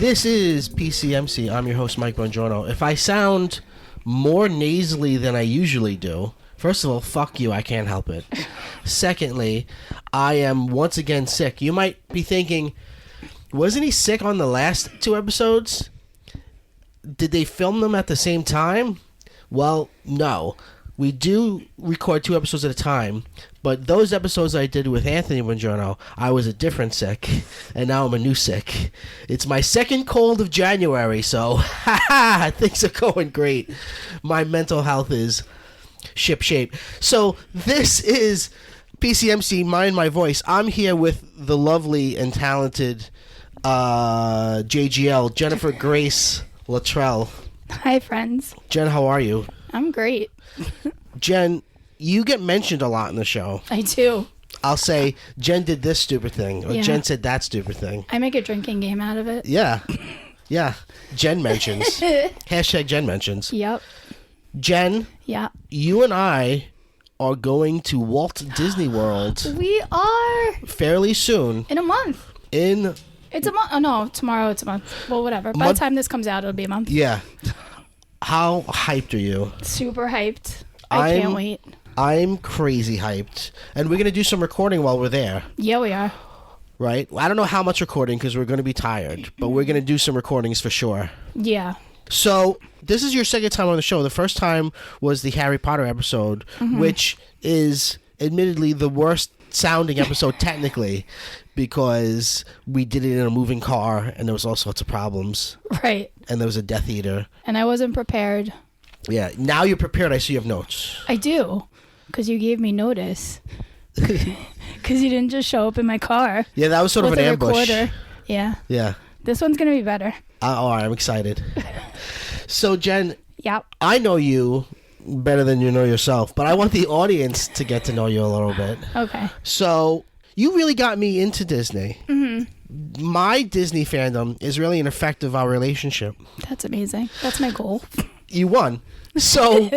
This is PCMC. I'm your host, Mike Bongiorno. If I sound more nasally than I usually do, first of all, fuck you, I can't help it. Secondly, I am once again sick. You might be thinking, wasn't he sick on the last two episodes? Did they film them at the same time? Well, no. We do record 2 episodes at a time, but those episodes I did with Anthony Bongiorno, I was a different sick, and now I'm a new sick. It's my second cold of January, so things are going great. My mental health is ship-shape. So this is PCMC, Mind My Voice. I'm here with the lovely and talented JGL, Jennifer Grace Litrell. Hi, friends. Jen, how are you? I'm great. Jen, you get mentioned a lot in the show. I do. I'll say, Jen did this stupid thing, or Jen said that stupid thing. I make a drinking game out of it. Yeah. Yeah. Jen mentions. Hashtag Jen mentions. Yep. Jen, Yeah. you and I are going to Walt Disney World We are fairly soon. in a month. It's a month. Oh, no. Tomorrow it's a month. Well, whatever. By the time this comes out, it'll be a month. Yeah. How hyped are you? Super hyped. I can't wait. I'm crazy hyped. And we're going to do some recording while we're there. Yeah, we are. Right? I don't know how much recording because we're going to be tired, but we're going to do some recordings for sure. Yeah. So, this is your second time on the show. The first time was the Harry Potter episode, which is admittedly the worst sounding episode technically because we did it in a moving car and there was all sorts of problems. Right. And there was a Death Eater. And I wasn't prepared. Yeah. Now you're prepared. I see you have notes. I do. Because you gave me notice. Because you didn't just show up in my car. Yeah, that was sort of an ambush. Recorder. Yeah. Yeah. This one's going to be better. All right, I'm excited. So, Jen, Yep. I know you better than you know yourself, but I want the audience to get to know you a little bit. Okay. So, you really got me into Disney. Mm-hmm. My Disney fandom is really an effect of our relationship. That's amazing. That's my goal. You won. So,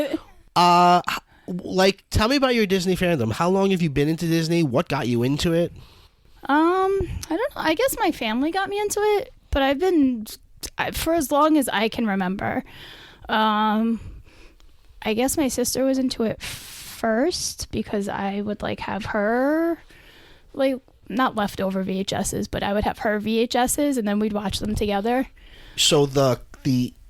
tell me about your Disney fandom. How long have you been into Disney? What got you into it? I don't know. I guess my family got me into it, but I've been for as long as I can remember. I guess my sister was into it first because I would have her, not leftover VHSs, but I would have her VHSs and then we'd watch them together. So the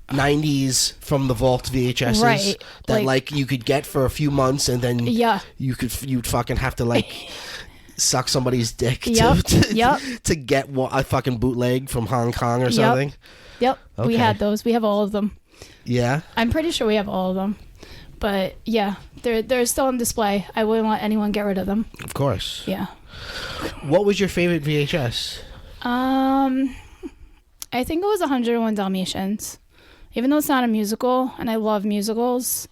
90s from the vault VHSs, right, that you could get for a few months and then you'd fucking have to suck somebody's dick to get a fucking bootleg from Hong Kong or something. Yep. Okay. We had those. We have all of them. Yeah. I'm pretty sure we have all of them. But yeah, they're still on display. I wouldn't let anyone get rid of them. Of course. Yeah. What was your favorite VHS? I think it was 101 Dalmatians. Even though it's not a musical, and I love musicals,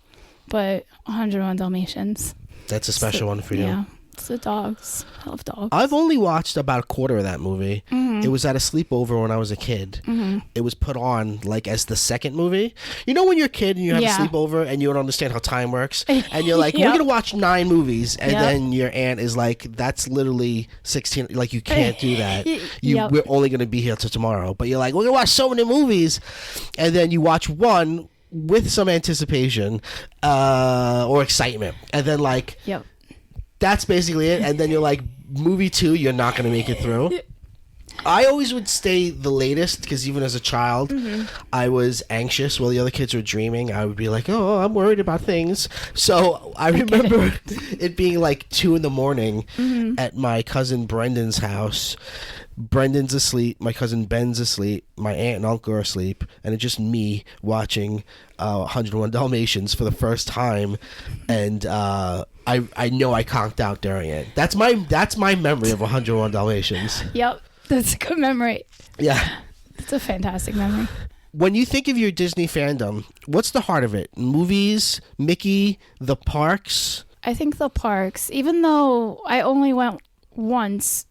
but 101 Dalmatians. That's a special one for you. Yeah. It's the dogs. I love dogs. I've only watched about a quarter of that movie. Mm-hmm. It was at a sleepover when I was a kid. Mm-hmm. It was put on as the second movie. You know when you're a kid and you have a sleepover and you don't understand how time works? And you're like, we're going to watch 9 movies. And then your aunt is like, that's literally 16. You can't do that. We're only going to be here till tomorrow. But you're like, we're going to watch so many movies. And then you watch one with some anticipation or excitement. And then that's basically it. And then you're like, movie 2, you're not going to make it through. I always would stay the latest because even as a child, I was anxious while the other kids were dreaming. I would be like, oh, I'm worried about things. So I remember it being 2 a.m. at my cousin Brendan's house. Brendan's asleep, my cousin Ben's asleep, my aunt and uncle are asleep, and it's just me watching 101 Dalmatians for the first time, and I know I conked out during it. That's my memory of 101 Dalmatians. Yep, that's a good memory. Yeah. It's a fantastic memory. When you think of your Disney fandom, what's the heart of it? Movies, Mickey, the parks? I think the parks, even though I only went once,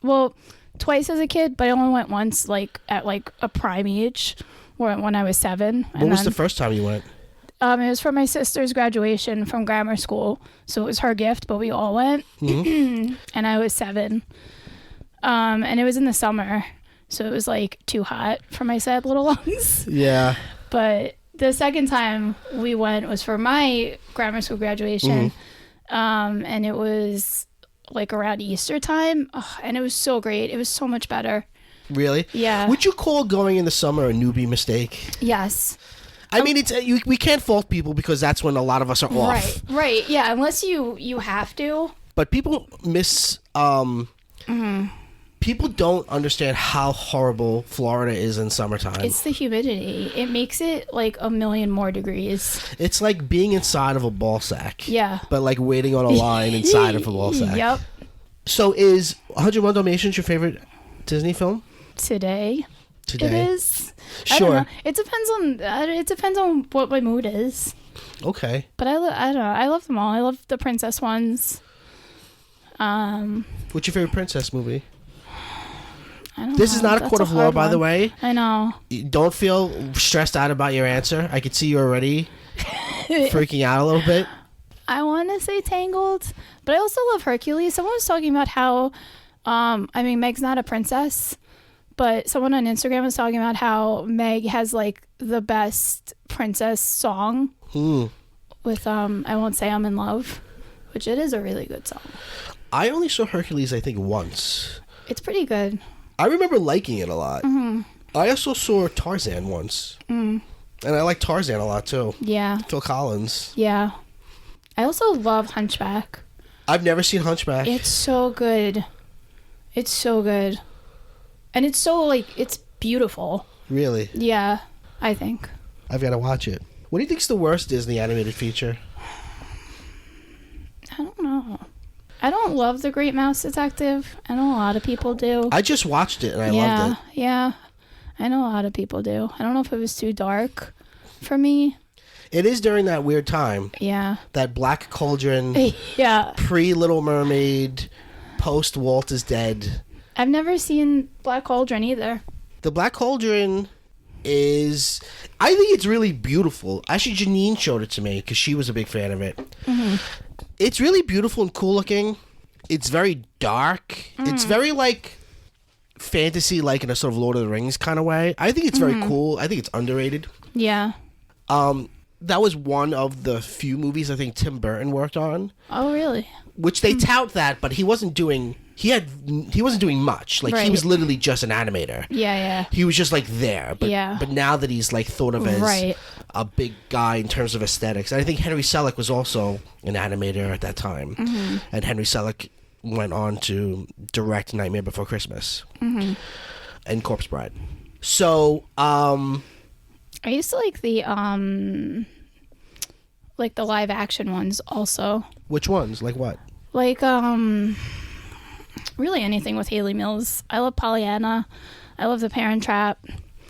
twice as a kid, but I only went once at a prime age when I was 7. When was the first time you went? It was for my sister's graduation from grammar school, so it was her gift, but we all went. Mm-hmm. And I was 7. And it was in the summer, so it was like too hot for my sad little lungs. Yeah. But the second time we went was for my grammar school graduation, and it was like around Easter time, and it was so great. It was so much better. Really? Yeah. Would you call going in the summer a newbie mistake? Yes. I mean, it's we can't fault people because that's when a lot of us are off. Right. Yeah, unless you have to. But people people don't understand how horrible Florida is in summertime. It's the humidity. It makes it like a million more degrees. It's like being inside of a ball sack. Yeah. But like waiting on a line inside of a ball sack. Yep. So is 101 Dalmatians your favorite Disney film? Today. It is. Sure. I don't know. It depends on what my mood is. Okay. But I don't know. I love them all. I love the princess ones. What's your favorite princess movie? I don't This know. is not a That's court of law, hard by one. the way. I know. Don't feel stressed out about your answer. I could see you already freaking out a little bit. I want to say Tangled, but I also love Hercules. Someone was talking about how, Meg's not a princess, but someone on Instagram was talking about how Meg has like the best princess song with I Won't Say I'm in Love, which it is a really good song. I only saw Hercules, I think, once. It's pretty good. I remember liking it a lot. Mm-hmm. I also saw Tarzan once. And I like Tarzan a lot, too. Yeah. Phil Collins. Yeah. I also love Hunchback. I've never seen Hunchback. It's so good. It's so good. And it's so, like, it's beautiful. Really? Yeah, I think. I've got to watch it. What do you think's the worst Disney animated feature? I don't know. I don't love The Great Mouse Detective. I know a lot of people do. I just watched it and I loved it. Yeah. I know a lot of people do. I don't know if it was too dark for me. It is during that weird time. Yeah. That Black Cauldron, Yeah. pre-Little Mermaid, post-Walt is Dead. I've never seen Black Cauldron either. The Black Cauldron is... I think it's really beautiful. Actually, Janine showed it to me because she was a big fan of it. It's really beautiful and cool looking. It's very dark. It's very like fantasy, like in a sort of Lord of the Rings kind of way. I think it's very cool. I think it's underrated. Yeah. That was one of the few movies I think Tim Burton worked on. Oh, really? Which they tout that, but he wasn't doing much. Like he was literally just an animator. Yeah. He was just like there. But but now that he's like thought of as a big guy in terms of aesthetics. And I think Henry Selick was also an animator at that time. And Henry Selick went on to direct Nightmare Before Christmas and Corpse Bride. So I used to like the live action ones also. which ones? Like what? Like really anything with Haley Mills. I love Pollyanna. I love The Parent Trap.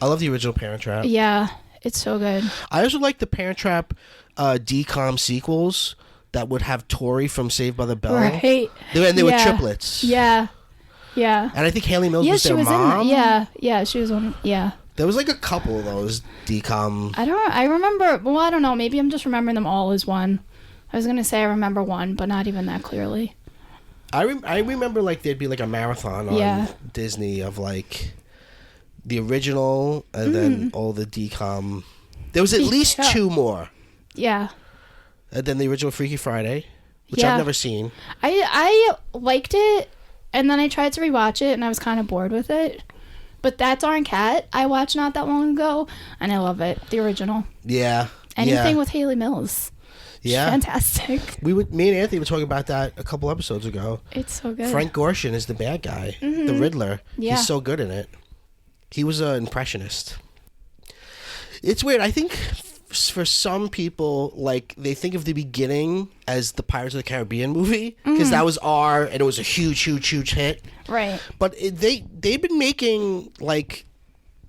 I love the original Parent Trap. Yeah, it's so good. I also like the Parent Trap DCOM sequels that would have Tori from Saved by the Bell. Right. They were triplets. Yeah. And I think Haley Mills was their mom. Yeah, she was one. Yeah. There was like a couple of those DCOM. I remember, well, I don't know. Maybe I'm just remembering them all as one. I was going to say I remember one, but not even that clearly. I remember like there'd be like a marathon on Disney of like the original and then all the DCOM. There was at least two more. Yeah. And then the original Freaky Friday, which I've never seen. I liked it, and then I tried to rewatch it, and I was kind of bored with it. But That Darn Cat, I watched not that long ago, and I love it. The original. Yeah. Anything with Haley Mills. Yeah. Fantastic. Me and Anthony were talking about that a couple episodes ago. It's so good. Frank Gorshin is the bad guy, the Riddler. Yeah. He's so good in it. He was an impressionist. It's weird. I think for some people, like, they think of the beginning as the Pirates of the Caribbean movie because that was and it was a huge hit. Right. But they've been making like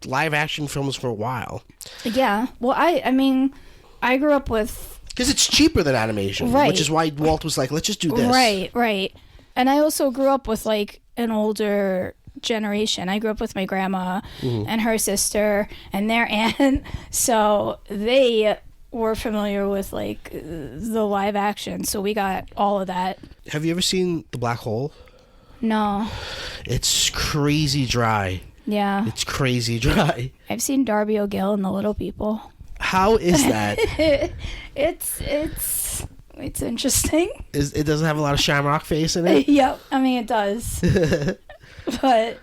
live action films for a while. Yeah. Well, I mean, I grew up with... Because it's cheaper than animation, which is why Walt was like, let's just do this. Right. And I also grew up with like an older generation. I grew up with my grandma and her sister and their aunt. So they were familiar with like the live action. So we got all of that. Have you ever seen The Black Hole? No. It's crazy dry. Yeah. It's crazy dry. I've seen Darby O'Gill and the Little People. How is that? It's interesting. It doesn't have a lot of Shamrock face in it? Yep. I mean, it does. But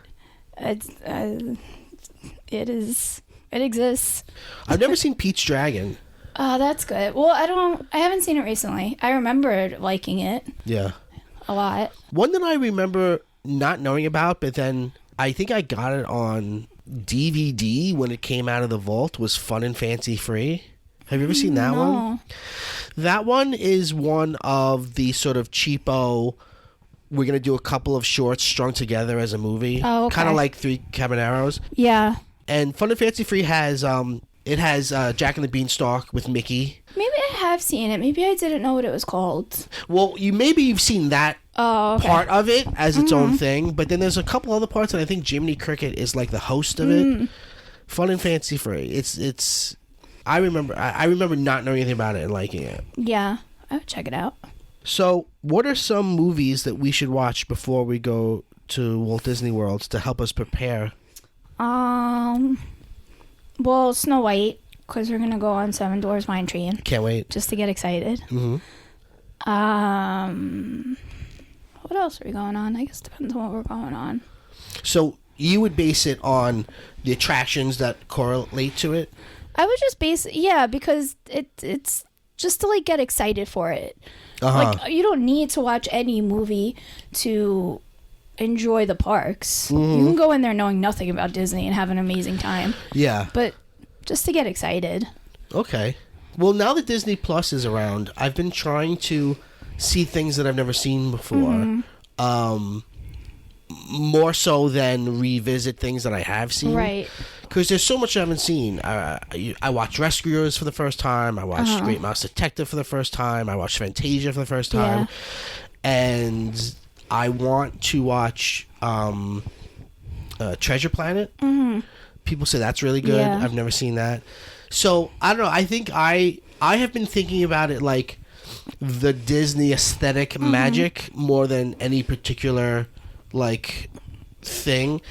it exists. I've never seen Pete's Dragon. Oh, that's good. Well, I haven't seen it recently. I remember liking it. Yeah. A lot. One that I remember not knowing about, but then I think I got it on DVD when it came out of the vault, was Fun and Fancy Free. Have you ever seen that one? That one is one of the sort of cheapo, we're going to do a couple of shorts strung together as a movie. Oh, okay. Kind of like Three Caballeros. Yeah. And Fun and Fancy Free has Jack and the Beanstalk with Mickey. Maybe I have seen it. Maybe I didn't know what it was called. Well, you've seen that part of it as its own thing, but then there's a couple other parts, and I think Jiminy Cricket is like the host of it. Fun and Fancy Free. It's. I remember not knowing anything about it and liking it. Yeah, I would check it out. So, what are some movies that we should watch before we go to Walt Disney World to help us prepare? Well, Snow White, because we're gonna go on Seven Dwarfs Mine Train. Can't wait. Just to get excited. Mm-hmm. What else are we going on? I guess it depends on what we're going on. So you would base it on the attractions that correlate to it? I would just base it, because it's just to like get excited for it. Like you don't need to watch any movie to enjoy the parks. You can go in there knowing nothing about Disney and have an amazing time. Yeah. But just to get excited. Okay. Well, now that Disney Plus is around, I've been trying to see things that I've never seen before. More so than revisit things that I have seen. Right. Because there's so much I haven't seen. I watched Rescuers for the first time. I watched Great Mouse Detective for the first time. I watched Fantasia for the first time. Yeah. And I want to watch Treasure Planet. People say that's really good. Yeah. I've never seen that. So, I don't know. I think I have been thinking about it like the Disney aesthetic magic more than any particular like thing.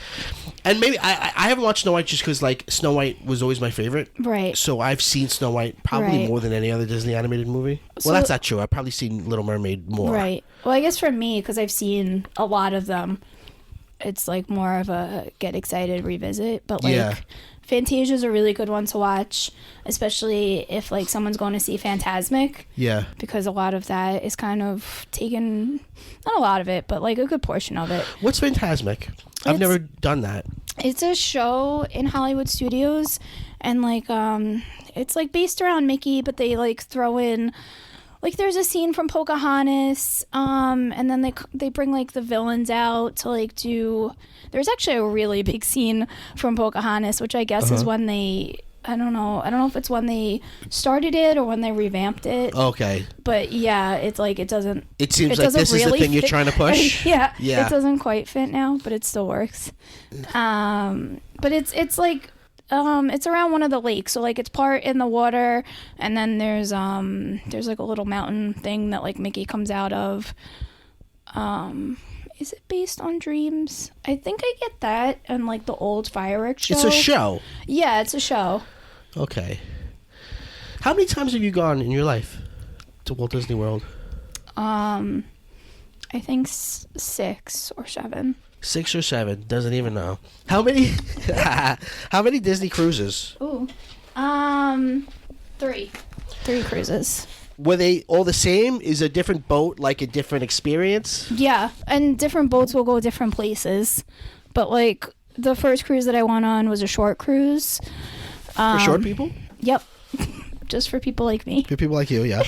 And maybe I haven't watched Snow White just because like Snow White was always my favorite. Right. So I've seen Snow White probably more than any other Disney animated movie. So, well, that's not true. I've probably seen Little Mermaid more. Right. Well, I guess for me, because I've seen a lot of them, it's like more of a get excited revisit. But like Fantasia's a really good one to watch, especially if like someone's going to see Fantasmic. Yeah. Because a lot of that is kind of taken, not a lot of it, but like a good portion of it. What's Fantasmic? I've never done that. It's a show in Hollywood Studios, and like it's like based around Mickey, but they like throw in like there's a scene from Pocahontas, and then they bring like the villains out to like do. There's actually a really big scene from Pocahontas, which I guess is when they. I don't know if it's when they started it or when they revamped it. Okay. But yeah, it's like it doesn't. It seems like this really is the thing you're trying to push. Yeah. It doesn't quite fit now, but it still works. But it's like it's around one of the lakes, so like it's part in the water, and then there's like a little mountain thing that like Mickey comes out of. Is it based on dreams? I think I get that and like the old fireworks show. It's a show. Yeah, it's a show. Okay. How many times have you gone in your life to Walt Disney World? I think 6 or 7. 6 or 7, doesn't even know. How many Disney cruises? Ooh. 3. 3 cruises. Were they all the same? Is a different boat like a different experience? Yeah, and different boats will go different places. But like the first cruise that I went on was a short cruise. For short people? Yep. Just for people like me. For people like you, yeah.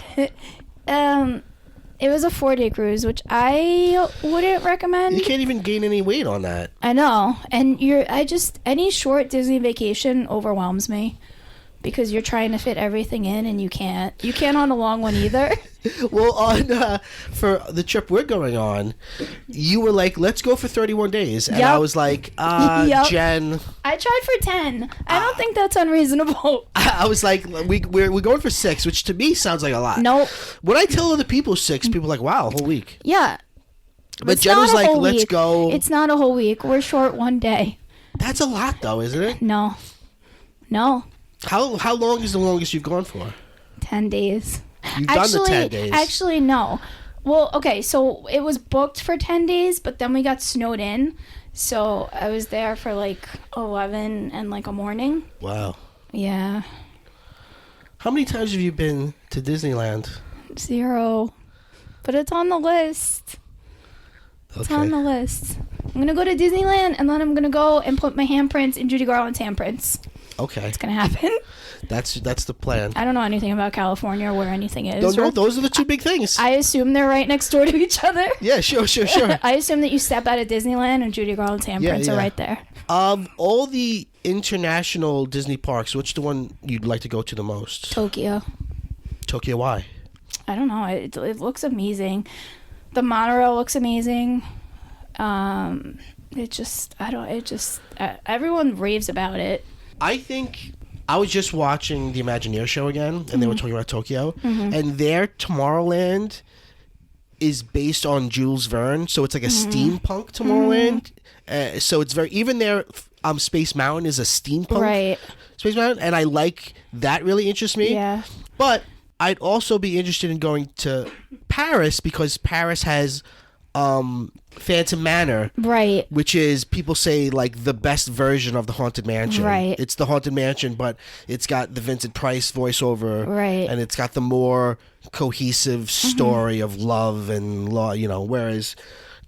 It was a 4-day cruise, which I wouldn't recommend. You can't even gain any weight on that. I know. And any short Disney vacation overwhelms me. Because you're trying to fit everything in and you can't. You can't on a long one either. Well, for the trip we're going on, you were like, let's go for 31 days. And I was like, Jen. I tried for 10. I don't think that's unreasonable. I was like, we're going for 6, which to me sounds like a lot. Nope. When I tell other people 6, people are like, wow, a whole week. Yeah. But Jen was like, let's go. It's not a whole week. We're short one day. That's a lot, though, isn't it? No. How long is the longest you've gone for? 10 days. You've done the 10 days. Actually, no. Well, okay, so it was booked for 10 days, but then we got snowed in. So I was there for like 11 and like a morning. Wow. Yeah. How many times have you been to Disneyland? 0. But it's on the list. It's on the list. I'm going to go to Disneyland, and then I'm going to go and put my handprints in Judy Garland's handprints. Okay. It's going to happen. That's the plan. I don't know anything about California or where anything is. No, those are the two big things. I assume they're right next door to each other. Yeah, sure. I assume that you step out of Disneyland and Judy Garland's handprints are right there. All the international Disney parks, which the one you'd like to go to the most? Tokyo. Tokyo, why? I don't know. It looks amazing. The monorail looks amazing. Everyone raves about it. I think I was just watching the Imagineer show again, and they were talking about Tokyo, and their Tomorrowland is based on Jules Verne, so it's like a steampunk Tomorrowland. So it's even their Space Mountain is a steampunk Space Mountain, and I like that. Really interests me. Yeah, but I'd also be interested in going to Paris because Paris has Phantom Manor, right? Which is, people say, like the best version of the Haunted Mansion. Right. It's the Haunted Mansion, but it's got the Vincent Price voiceover, right? And it's got the more cohesive story of love and law. Whereas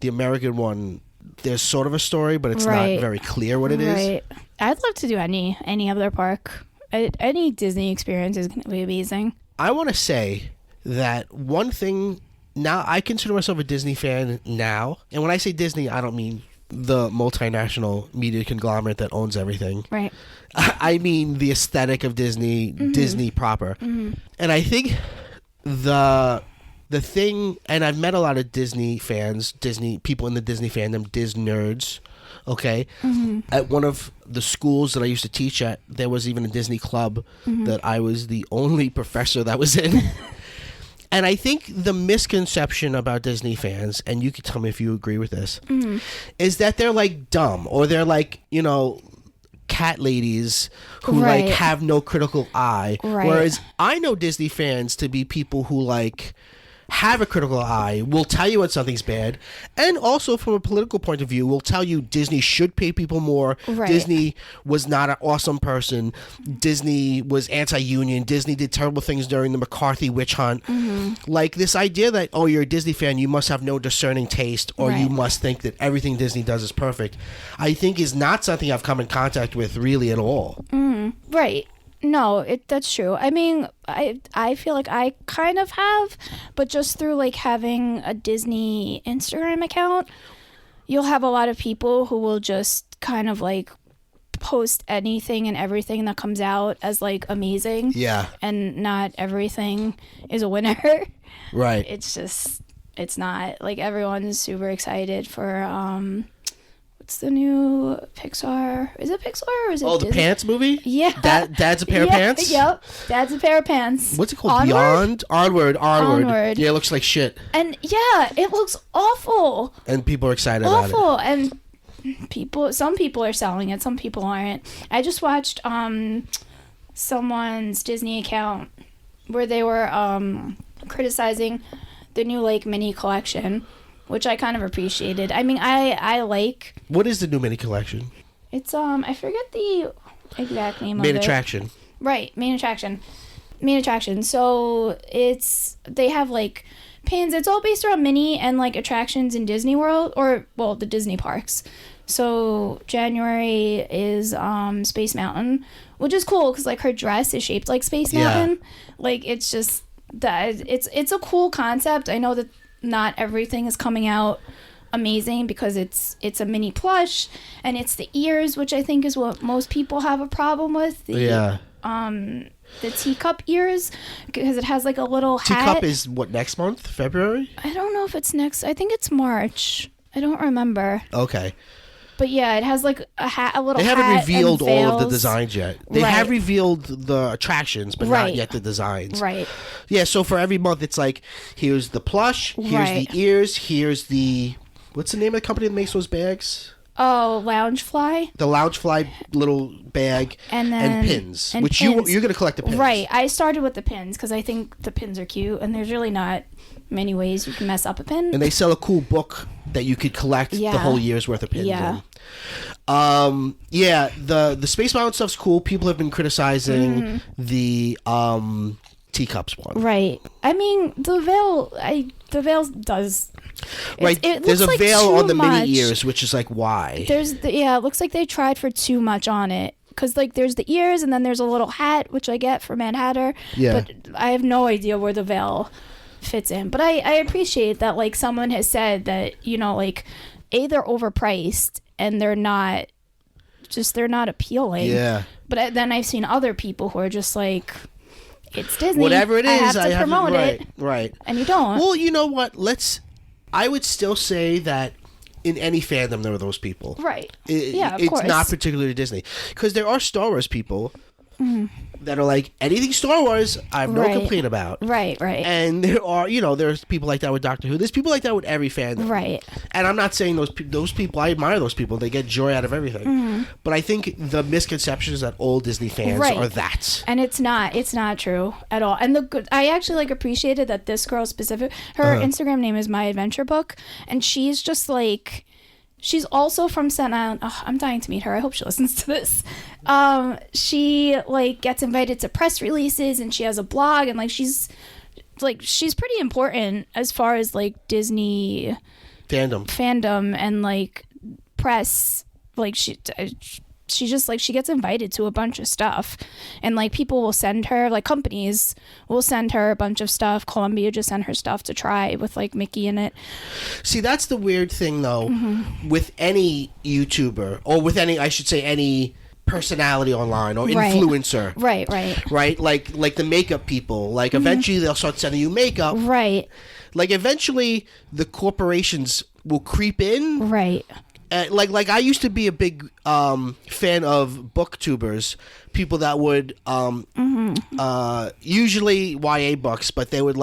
the American one, there's sort of a story, but it's not very clear what it is. Right. I'd love to do any other park. Any Disney experience is going to be amazing. I want to say that one thing. Now, I consider myself a Disney fan now. And when I say Disney, I don't mean the multinational media conglomerate that owns everything. Right. I mean the aesthetic of Disney, Disney proper. And I think the thing, and I've met a lot of Disney fans, people in the Disney fandom, Disnerds, okay? At one of the schools that I used to teach at, there was even a Disney club that I was the only professor that was in. And I think the misconception about Disney fans, and you can tell me if you agree with this, is that they're like dumb, or they're like, cat ladies who like have no critical eye. Right. Whereas I know Disney fans to be people who like have a critical eye, will tell you when something's bad, and also from a political point of view will tell you Disney should pay people more. Disney was not an awesome person. Disney was anti-union. Disney did terrible things during the McCarthy witch hunt. Like this idea that, oh, you're a Disney fan, you must have no discerning taste, or you must think that everything Disney does is perfect, I think is not something I've come in contact with really at all. Right. No, that's true. I mean, I feel like I kind of have, but just through like having a Disney Instagram account, you'll have a lot of people who will just kind of like post anything and everything that comes out as like amazing. Yeah. And not everything is a winner. Right. It's not like everyone's super excited for what's the new Pixar? Is it Pixar or is it Disney? The Pants movie? Yeah. Dad's a pair of pants? Yep. Dad's a pair of pants. What's it called? Onward? Onward. Yeah, it looks like shit. And yeah, it looks awful. And people are excited about it. Awful. And some people are selling it, some people aren't. I just watched someone's Disney account where they were criticizing the new like mini collection, which I kind of appreciated. I mean, I like... What is the new mini collection? It's, I forget the exact name of it. Main attraction. Right, main attraction. So, they have, like, pins. It's all based around Minnie and, like, attractions in Disney World, or, well, the Disney parks. So, January is Space Mountain, which is cool, because, like, her dress is shaped like Space Mountain. Like, it's just... It's a cool concept. I know that not everything is coming out amazing because it's a mini plush, and it's the ears, which I think is what most people have a problem with. The teacup ears, because it has like a little hat. Teacup is what, next month? February? I don't know if it's next. I think it's March. I don't remember. Okay. But yeah, it has like a hat, a little hat. They haven't revealed and all of the designs yet. They have revealed the attractions, but not yet the designs. Right. Yeah, so for every month, it's like, here's the plush, here's the ears, here's the... What's the name of the company that makes those bags? Oh, Loungefly. The Loungefly little bag and pins, which you're going to collect the pins. Right. I started with the pins because I think the pins are cute, and there's really not many ways you can mess up a pin. And they sell a cool book that you could collect the whole year's worth of pins in. The Space Mountain stuff's cool. People have been criticizing the teacups one. Right. I mean, the veil does. Right. There's a veil on the mini ears, which is like, why? It looks like they tried for too much on it. Because, like, there's the ears, and then there's a little hat, which I get for Mad Hatter. Yeah. But I have no idea where the veil fits in. But I appreciate that, like, someone has said that, you know, like, they're overpriced, and they're not appealing. Yeah. But then I've seen other people who are just like, it's Disney. Whatever it is, I have to promote it. Right. And you don't. Well, you know what? I would still say that in any fandom there are those people. Right. Of it's course. It's not particularly Disney. Because there are Star Wars people that are like, anything Star Wars, I have no complaint about. Right. And there are, there's people like that with Doctor Who. There's people like that with every fandom. Right. And I'm not saying those people, I admire those people. They get joy out of everything. But I think the misconception is that all Disney fans are that. And it's not true at all. And I actually appreciated that this girl specific, her Instagram name is My Adventure Book, and she's just like, she's also from Staten Island. Oh, I'm dying to meet her. I hope she listens to this. She gets invited to press releases, and she has a blog, and she's pretty important as far as Disney fandom and press. She just she gets invited to a bunch of stuff, and people will send her, companies will send her a bunch of stuff. Columbia just sent her stuff to try with Mickey in it. See, that's the weird thing though, with any YouTuber, or with any personality online or influencer. Right. Like the makeup people, eventually they'll start sending you makeup. Right. Eventually the corporations will creep in. Right. I used to be a big fan of booktubers, people that would usually YA books, but they would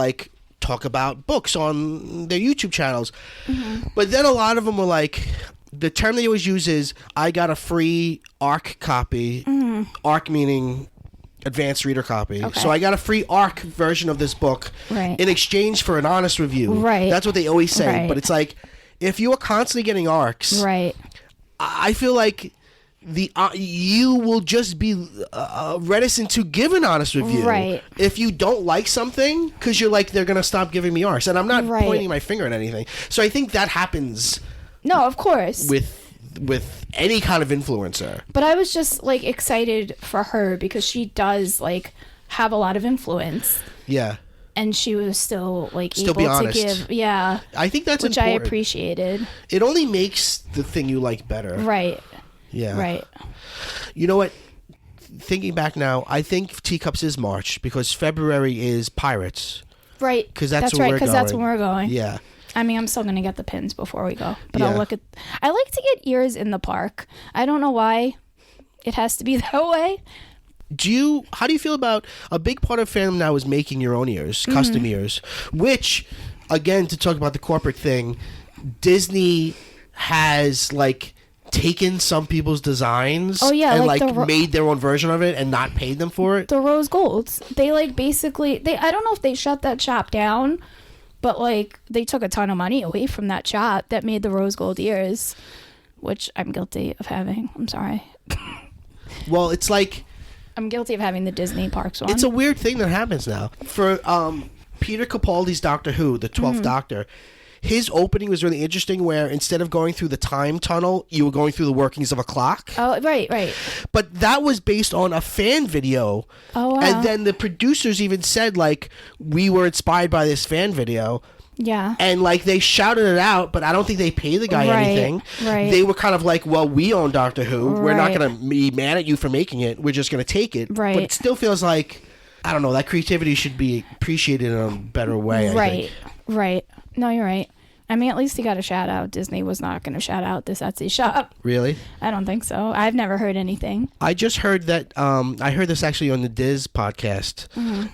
talk about books on their YouTube channels. But then a lot of them were the term they always use is, I got a free ARC copy. ARC meaning advanced reader copy. Okay. So I got a free ARC version of this book in exchange for an honest review. Right. That's what they always say. Right. But it's if you are constantly getting ARCs, I feel like you will just be reticent to give an honest review if you don't like something, because you're they're gonna stop giving me ARCs, and I'm not pointing my finger at anything. So I think that happens. No, of course. With any kind of influencer. But I was just excited for her because she does have a lot of influence. Yeah. And she was still able be honest. To give, I think that's which important. I appreciated. It only makes the thing you like better. Right. Yeah. Right. You know what? Thinking back now, I think Teacups is March because February is Pirates. Right. Because that's when we're going. Yeah. I mean, I'm still going to get the pins before we go. But I like to get ears in the park. I don't know why it has to be that way. How do you feel about a big part of fandom now is making your own ears, custom ears, which, again, to talk about the corporate thing, Disney has taken some people's designs and made their own version of it and not paid them for it. The rose golds. They basically, I don't know if they shut that shop down, but they took a ton of money away from that shop that made the rose gold ears, which I'm guilty of having. I'm sorry. Well, it's I'm guilty of having the Disney parks one. It's a weird thing that happens now. For Peter Capaldi's Doctor Who, the 12th Doctor, his opening was really interesting where instead of going through the time tunnel, you were going through the workings of a clock. Oh, right. But that was based on a fan video. Oh, wow. And then the producers even said, we were inspired by this fan video. Yeah. And they shouted it out, but I don't think they paid the guy anything. Right. They were kind of well, we own Doctor Who. Right. We're not going to be mad at you for making it. We're just going to take it. Right. But it still feels I don't know, that creativity should be appreciated in a better way. I think. Right. No, you're right. I mean, at least he got a shout out. Disney was not going to shout out this Etsy shop. Really? I don't think so. I've never heard anything. I just heard that, I heard this actually on the Diz podcast,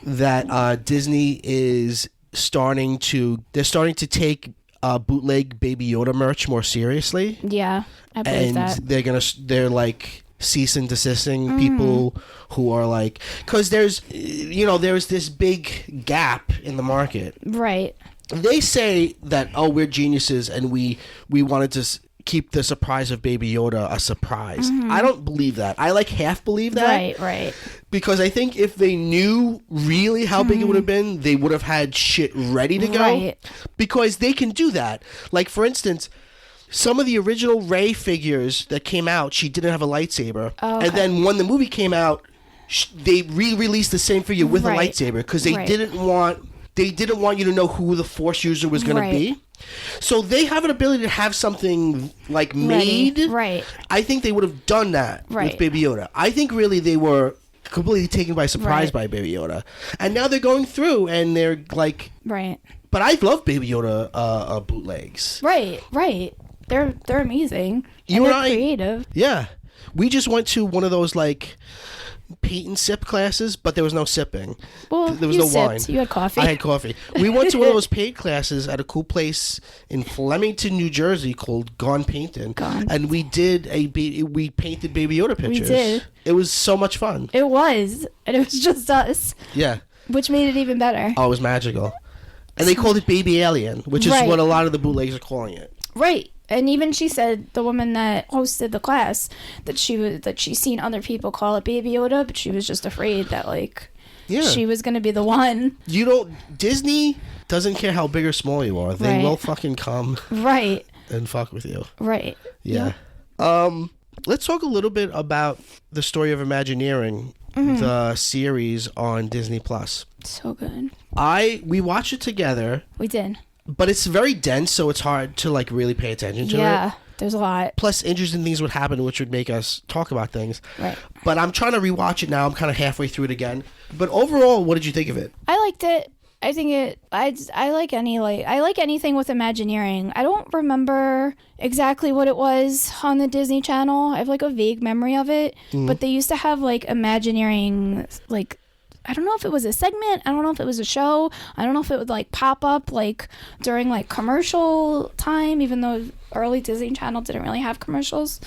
that Disney is starting to take bootleg Baby Yoda merch more seriously. Yeah, I believe that. And they're like cease and desisting people who are like, because there's this big gap in the market. Right. They say that, we're geniuses and we wanted to keep the surprise of Baby Yoda a surprise. I don't believe that. I like half believe that. Right. Because I think if they knew really how big it would have been, they would have had shit ready to go. Right. Because they can do that. Like, for instance, some of the original Rey figures that came out, she didn't have a lightsaber. Oh, okay. And then when the movie came out, they re-released the same figure with a lightsaber because they didn't want you to know who the Force user was going to be. So they have an ability to have something like made. Right. I think they would have done that with Baby Yoda. I think really they were completely taken by surprise by Baby Yoda. And now they're going through and they're like... Right. But I love Baby Yoda bootlegs. Right. They're amazing. You and I, creative. Yeah. We just went to one of those like paint and sip classes, but there was no sipping. Well, there was no wine. You had coffee. I had coffee. We went to one of those paint classes at a cool place in Flemington, New Jersey called Gone Painting. And we did we painted Baby Yoda pictures. We did. It was so much fun. It was. And it was just us. Yeah. Which made it even better. Oh, it was magical. And they called it Baby Alien, which is what a lot of the bootlegs are calling it. Right. And even she said, the woman that hosted the class, that she's seen other people call it Baby Yoda, but she was just afraid that she was going to be the one. Disney doesn't care how big or small you are. They will fucking come. Right. And fuck with you. Right. Yeah. Let's talk a little bit about the story of Imagineering, the series on Disney Plus. So good. We watched it together. We did. But it's very dense, so it's hard to like really pay attention to it. Yeah, there's a lot. Plus, interesting things would happen, which would make us talk about things. Right. But I'm trying to rewatch it now. I'm kind of halfway through it again. But overall, what did you think of it? I liked it. I think I like anything with Imagineering. I don't remember exactly what it was on the Disney Channel. I have like a vague memory of it. But they used to have like Imagineering, like, I don't know if it was a segment. I don't know if it was a show. I don't know if it would like pop up like during like commercial time, even though early Disney Channel didn't really have commercials.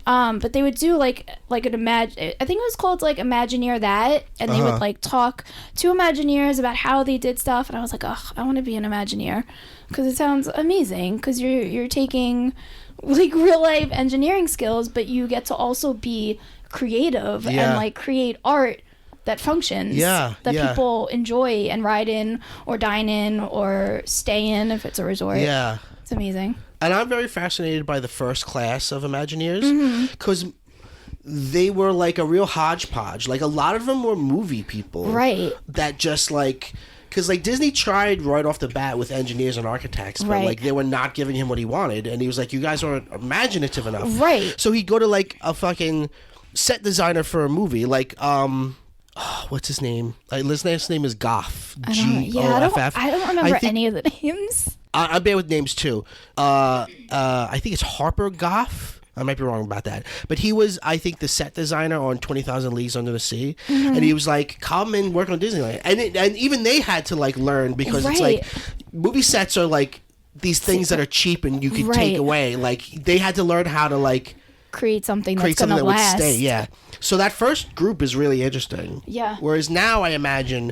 But they would do like an I think it was called like Imagineer That, and they would like talk to Imagineers about how they did stuff. And I was like, oh, I want to be an Imagineer because it sounds amazing. Because you're taking like real life engineering skills, but you get to also be creative and like create art that functions, that people enjoy and ride in or dine in or stay in if it's a resort. Yeah. It's amazing. And I'm very fascinated by the first class of Imagineers because they were like a real hodgepodge. Like a lot of them were movie people. Right. That just like... Because like Disney tried right off the bat with engineers and architects, but like they were not giving him what he wanted. And he was like, you guys aren't imaginative enough. Right. So he'd go to like a fucking set designer for a movie. Like... what's his name? His last name is Goff. Goff. I don't remember any of the names. I'm bad with names too. I think it's Harper Goff. I might be wrong about that. But he was, I think, the set designer on 20,000 Leagues Under the Sea. And he was like, come and work on Disneyland. And even they had to like learn because it's like movie sets are like these things that are cheap and you can take away. Like they had to learn how to like create something that's going to last. Would stay. Yeah. So that first group is really interesting. Yeah. Whereas now I imagine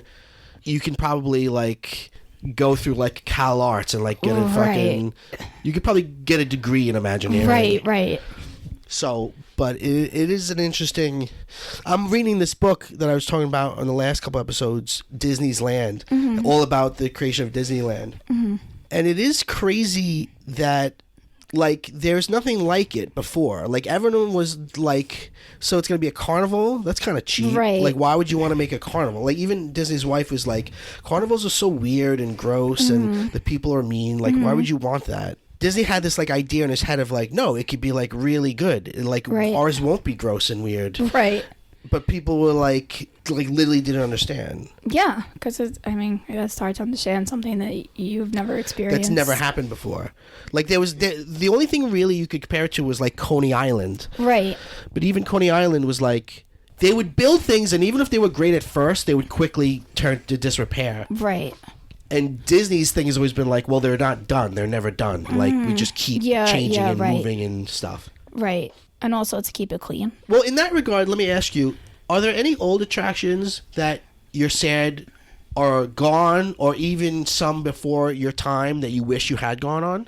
you can probably like go through like Cal Arts and like get a fucking... You could probably get a degree in Imagineering. Right. So, but it is an interesting... I'm reading this book that I was talking about on the last couple episodes, Disney's Land, all about the creation of Disneyland. And it is crazy that like there's nothing like it before. Like everyone was like, so it's gonna be a carnival? That's kind of cheap. Right. Like why would you want to make a carnival? Like even Disney's wife was like, carnivals are so weird and gross and the people are mean. Like why would you want that? Disney had this like idea in his head of like, no, it could be like really good. And, like ours won't be gross and weird. Right. But people were like literally didn't understand. Yeah, because it's hard to understand something that you've never experienced. That's never happened before. Like there was the only thing really you could compare it to was like Coney Island. Right. But even Coney Island was like they would build things, and even if they were great at first, they would quickly turn to disrepair. Right. And Disney's thing has always been like, well, they're not done. They're never done. Like, we just keep changing and moving and stuff. Right. And also to keep it clean. Well, in that regard, let me ask you, are there any old attractions that you're sad are gone, or even some before your time that you wish you had gone on?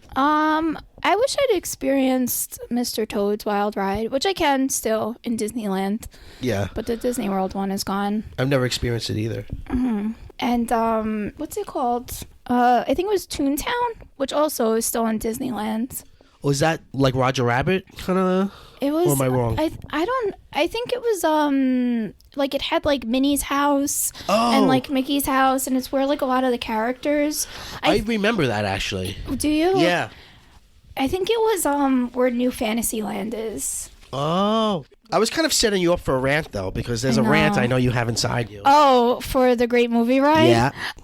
I wish I'd experienced Mr. Toad's Wild Ride, which I can still in Disneyland. Yeah. But the Disney World one is gone. I've never experienced it either. Mm-hmm. And what's it called? I think it was Toontown, which also is still in Disneyland. Was that like Roger Rabbit kind of? It was. Or am I wrong? I think it was like it had like Minnie's house and like Mickey's house, and it's where like a lot of the characters. I remember that actually. Do you? Yeah. I think it was where New Fantasyland is. Oh. I was kind of setting you up for a rant though, because there's a rant I know you have inside you. Oh, for the Great Movie Ride?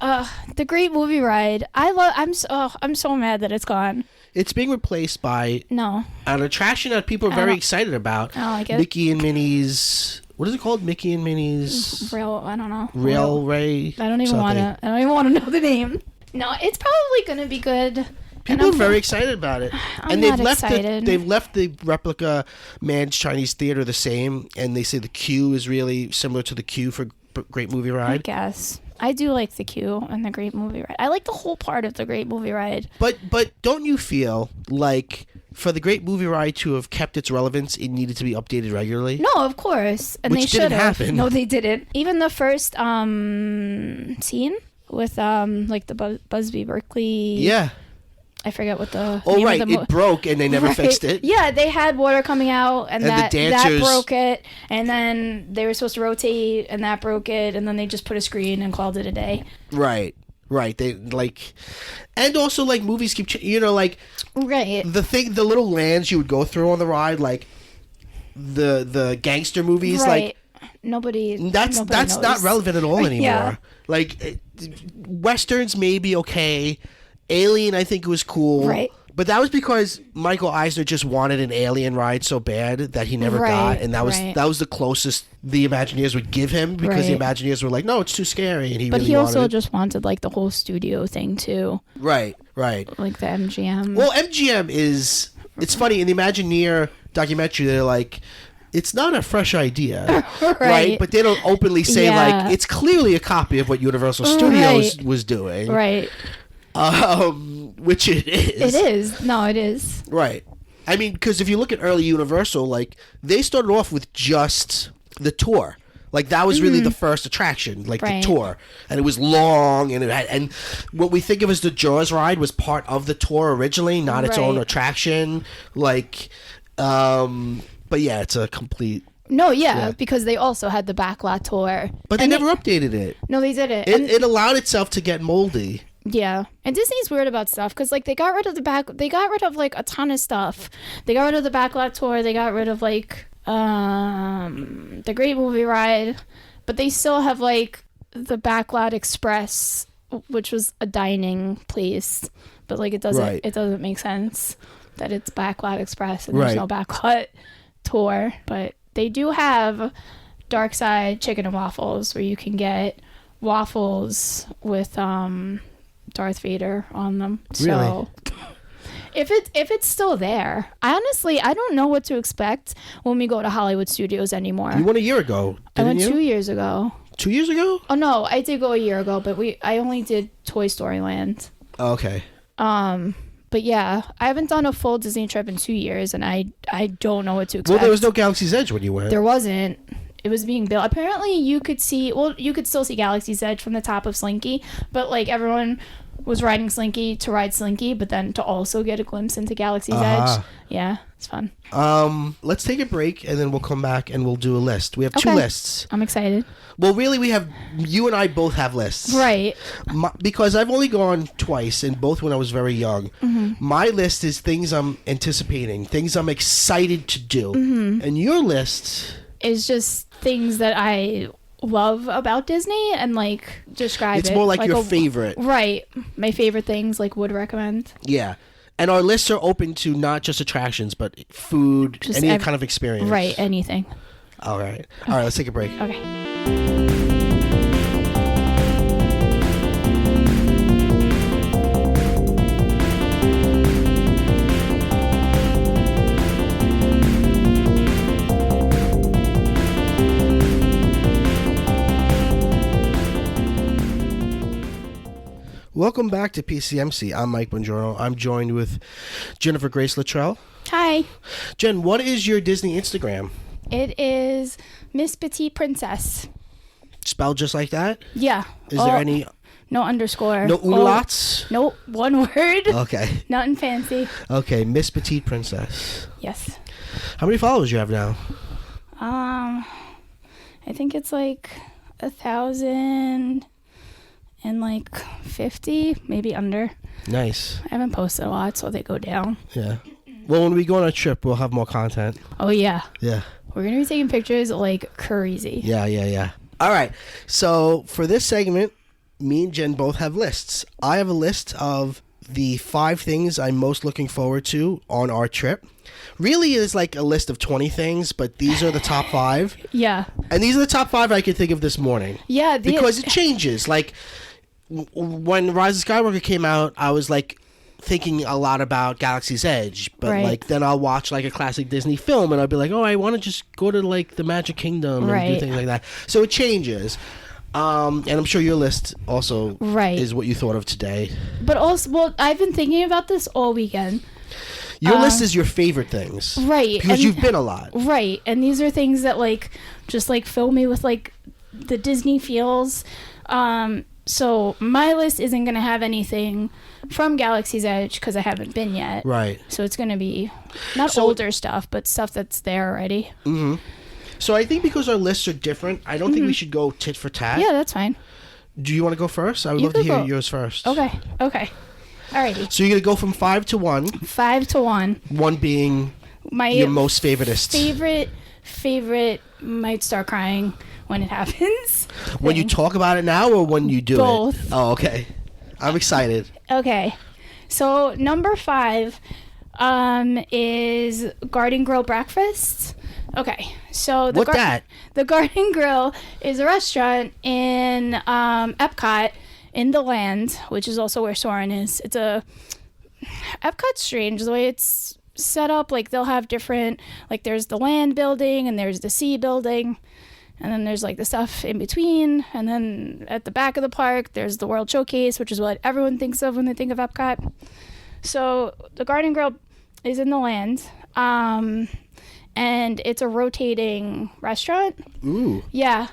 Yeah. The Great Movie Ride. I'm so mad that it's gone. It's being replaced by an attraction that people are very excited about. I don't like it. Mickey and Minnie's. What is it called? Mickey and Minnie's. I don't know. Railway. I don't even want to know the name. No, it's probably going to be good. People are very excited about it. I'm not excited. They've left the replica Mann's Chinese Theater the same, and they say the queue is really similar to the queue for Great Movie Ride. I guess. I do like the queue and the Great Movie Ride. I like the whole part of the Great Movie Ride. But don't you feel like for the Great Movie Ride to have kept its relevance, it needed to be updated regularly? No, of course. And Which they should didn't happen. No, they didn't. Even the first scene with like the Busby Berkeley. Yeah. I forget what the Oh, name right. of the It broke and they never fixed it. Yeah, they had water coming out and that dancers... broke it. And then they were supposed to rotate and that broke it. And then they just put a screen and called it a day. Right. They like, and also like movies keep, like the little lands you would go through on the ride, like the gangster movies, right. like nobody that's knows. not relevant at all anymore. Yeah. Like Westerns may be okay. Alien, I think, was cool. Right. But that was because Michael Eisner just wanted an Alien ride so bad that he never got, and that was the closest the Imagineers would give him, because the Imagineers were like, no, it's too scary, and he also just wanted like the whole studio thing too. Right. Like the MGM. Well, MGM is, it's funny, in the Imagineer documentary, they're like, it's not a fresh idea, right? But they don't openly say like, it's clearly a copy of what Universal Studios was doing. Right. Which it is. It is. No, it is. Right. I mean, because if you look at early Universal, like, they started off with just the tour. Like, that was really the first attraction, like the tour. And it was long, and what we think of as the Jaws ride was part of the tour originally, not its own attraction. Like, but yeah, it's a complete... No, because they also had the Backlot tour. But they never updated it. No, they didn't. It allowed itself to get moldy. Yeah, and Disney's weird about stuff because like they got rid of like a ton of stuff. They got rid of the Backlot tour. They got rid of like the Great Movie Ride, but they still have like the Backlot Express, which was a dining place. But like it doesn't make sense that it's Backlot Express and there's no Backlot tour. But they do have Dark Side Chicken and Waffles, where you can get waffles with Darth Vader on them. Really? So if it's still there, I don't know what to expect when we go to Hollywood Studios anymore. You went a year ago, didn't you? I went 2 years ago. 2 years ago? Oh no, I did go a year ago, but I only did Toy Story Land. Oh, okay. But yeah, I haven't done a full Disney trip in 2 years, and I don't know what to expect. Well, there was no Galaxy's Edge when you went. There wasn't. It was being built. Apparently, you could still see Galaxy's Edge from the top of Slinky, but like everyone was riding Slinky to ride Slinky, but then to also get a glimpse into Galaxy's Edge. Yeah, it's fun. Let's take a break and then we'll come back and we'll do a list. We have 2 lists. I'm excited. Well, really, you and I both have lists. Right. Because I've only gone twice, and both when I was very young. Mm-hmm. My list is things I'm anticipating, things I'm excited to do. Mm-hmm. And your list is just things that I love about Disney and like describe it's more like your favorite. Right. My favorite things, like would recommend. Yeah. And our lists are open to not just attractions, but food, just any kind of experience. Right, anything. All right. All right, let's take a break. Okay. Welcome back to PCMC. I'm Mike Bongiorno. I'm joined with Jennifer Grace Litrell. Hi. Jen, what is your Disney Instagram? It is Miss Petite Princess. Spelled just like that? Yeah. Is there any... No underscore. No umlauts? Nope. One word. Okay. Nothing fancy. Okay, Miss Petite Princess. Yes. How many followers do you have now? I think it's like 1,000 and like 50, maybe under. Nice. I haven't posted a lot, so they go down. Yeah. Well, when we go on a trip, we'll have more content. Oh, yeah. Yeah. We're going to be taking pictures like crazy. Yeah. All right. So for this segment, me and Jen both have lists. I have a list of the 5 things I'm most looking forward to on our trip. Really is like a list of 20 things, but these are the top 5. Yeah. And these are the top 5 I could think of this morning. Yeah. Because it changes. Like when Rise of Skywalker came out, I was like thinking a lot about Galaxy's Edge, but Right. like then I'll watch like a classic Disney film and I'll be like, oh, I want to just go to like the Magic Kingdom and do Right. things like that. So it changes. And I'm sure your list also Right. is what you thought of today. But also, well, I've been thinking about this all weekend. Your list is your favorite things. Right. Because and- you've been a lot. Right. And these are things that like just like fill me with like the Disney feels. So my list isn't going to have anything from Galaxy's Edge because I haven't been yet. Right. So it's going to be not So- older stuff, but stuff that's there already. Mm-hmm. So I think because our lists are different, I don't think we should go tit for tat. Yeah, that's fine. Do you want to go first? I would You love to could hear go. yours first. Okay. Alrighty. So you're going to go from 5 to 1. 5 to 1. 1 being My your most favoritist. favorite might start crying when it happens. When you talk about it now or when you do Both. it? Oh, okay. I'm excited. Okay. So number 5 is Garden Grill breakfast. Okay. So What that? The Garden Grill is a restaurant in Epcot in the Land, which is also where Soarin' is. It's a Epcot's strange the way it's set up. Like they'll have different, like there's the Land building and there's the Sea building. And then there's like the stuff in between. And then at the back of the park, there's the World Showcase, which is what everyone thinks of when they think of Epcot. So the Garden Grill is in the Land. And it's a rotating restaurant. Ooh. Yeah.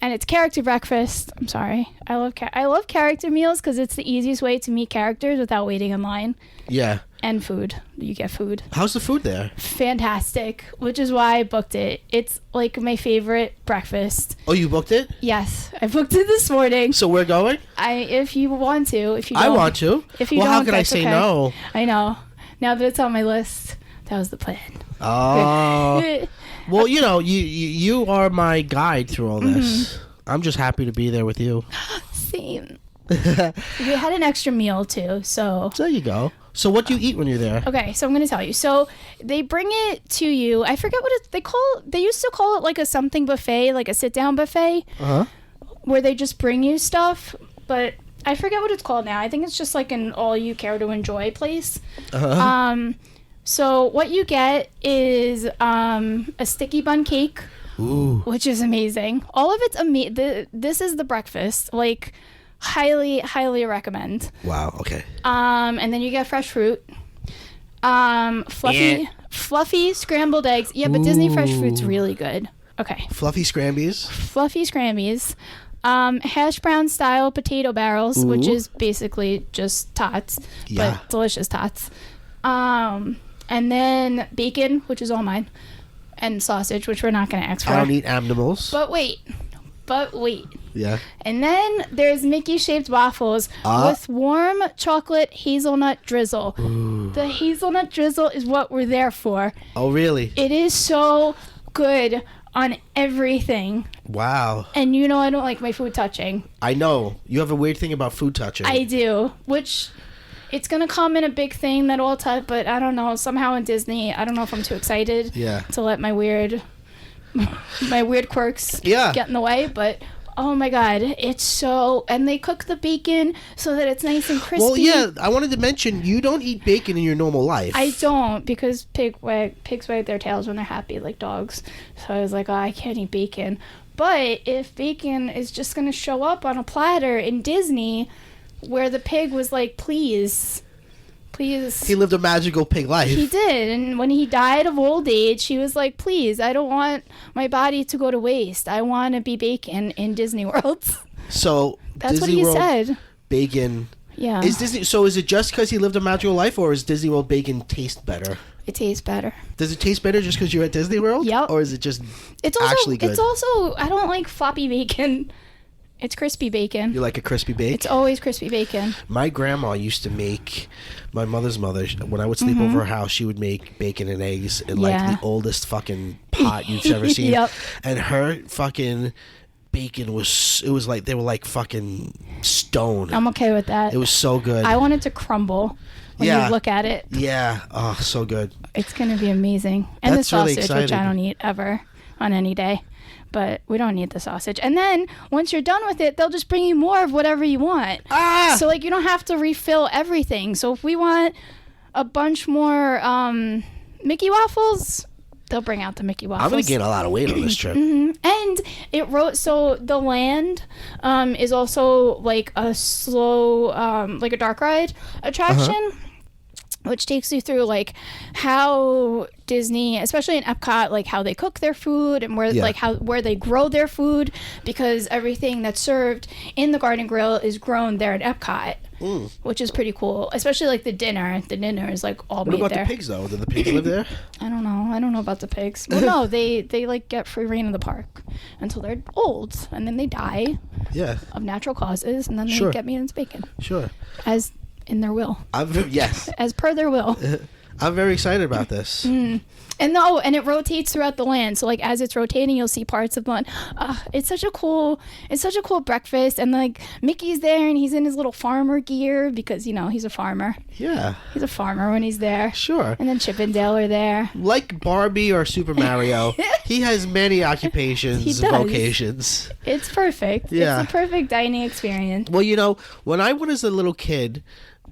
And it's character breakfast. I'm sorry. I love character meals because it's the easiest way to meet characters without waiting in line. Yeah. And food. You get food. How's the food there? Fantastic, which is why I booked it. It's like my favorite breakfast. Oh, you booked it? Yes, I booked it this morning. So we're going? If you want to, if you don't, I want to. If you well, don't, how could I that's say okay. no? I know. Now that it's on my list, that was the plan. Oh. Well, you know, you are my guide through all this. I'm just happy to be there with you. Same. We had an extra meal too, so. So there you go. So what do you eat when you're there? Okay, so I'm going to tell you. So they bring it to you. I forget what they call. They used to call it like a something buffet, like a sit-down buffet, where they just bring you stuff. But I forget what it's called now. I think it's just like an all-you-care-to-enjoy place. So what you get is a sticky bun cake, which is amazing. All of it's amazing. This is the breakfast. Like, highly recommend. Wow. Okay. And then you get fresh fruit. Fluffy scrambled eggs. Yeah, but Disney fresh fruit's really good. Okay. Fluffy scrambies. Fluffy scrambies. Hash brown style potato barrels, which is basically just tots, but delicious tots. And then bacon, which is all mine, and sausage, which we're not going to ask for. I don't eat animals. But wait. Yeah. And then there's Mickey-shaped waffles with warm chocolate hazelnut drizzle. The hazelnut drizzle is what we're there for. Oh, really? It is so good on everything. Wow. And you know I don't like my food touching. I know. You have a weird thing about food touching. I do, which it's going to come in a big thing that I'll touch, but I don't know. Somehow in Disney, I don't know if I'm too excited to let my weird quirks get in the way, but oh my god, it's so, and they cook the bacon so that it's nice and crispy. Well, yeah, I wanted to mention you don't eat bacon in your normal life. I don't, because pigs wag their tails when they're happy like dogs. So I was like, oh, I can't eat bacon. But if bacon is just going to show up on a platter in Disney, where the pig was like, please. He lived a magical pig life. He did. And when he died of old age, he was like, please, I don't want my body to go to waste. I want to be bacon in Disney World. So that's Disney what he World said. Bacon. Yeah. So is it just because he lived a magical life, or is Disney World bacon taste better? It tastes better. Does it taste better just because you're at Disney World? Yep. Or is it just also, actually good? It's also, I don't like floppy bacon. It's crispy bacon. You like a crispy bacon? It's always crispy bacon. My grandma used to make, my mother's mother, when I would sleep over her house, she would make bacon and eggs in like the oldest fucking pot you've ever seen. Yep. And her fucking bacon was like, they were like fucking stone. I'm okay with that. It was so good. I want it to crumble when you look at it. Yeah. Oh, so good. It's going to be amazing. And That's the sausage, really which I don't eat ever on any day. But we don't need the sausage. And then once you're done with it, they'll just bring you more of whatever you want. So like you don't have to refill everything. So if we want a bunch more Mickey waffles, they'll bring out the Mickey waffles. I'm going to gain a lot of weight on this trip. And it wrote, so the land is also like a slow, like a dark ride attraction. Which takes you through like how Disney, especially in Epcot, like how they cook their food and where where they grow their food, because everything that's served in the Garden Grill is grown there at Epcot, which is pretty cool. Especially like the dinner. The dinner is like all made there. What about the pigs though? Do the pigs live there? I don't know about the pigs. Well, no, they like get free reign of the park until they're old, and then they die. Yeah. Of natural causes, and then they get meat and bacon. Sure. As in their will. Yes. As per their will. I'm very excited about this. And it rotates throughout the land. So like as it's rotating, you'll see parts of the land. It's such a cool breakfast. And like Mickey's there and he's in his little farmer gear because, you know, he's a farmer. Yeah. He's a farmer when he's there. Sure. And then Chip and Dale are there. Like Barbie or Super Mario, he has many occupations, vocations. It's perfect. Yeah. It's a perfect dining experience. Well, you know, when I was a little kid,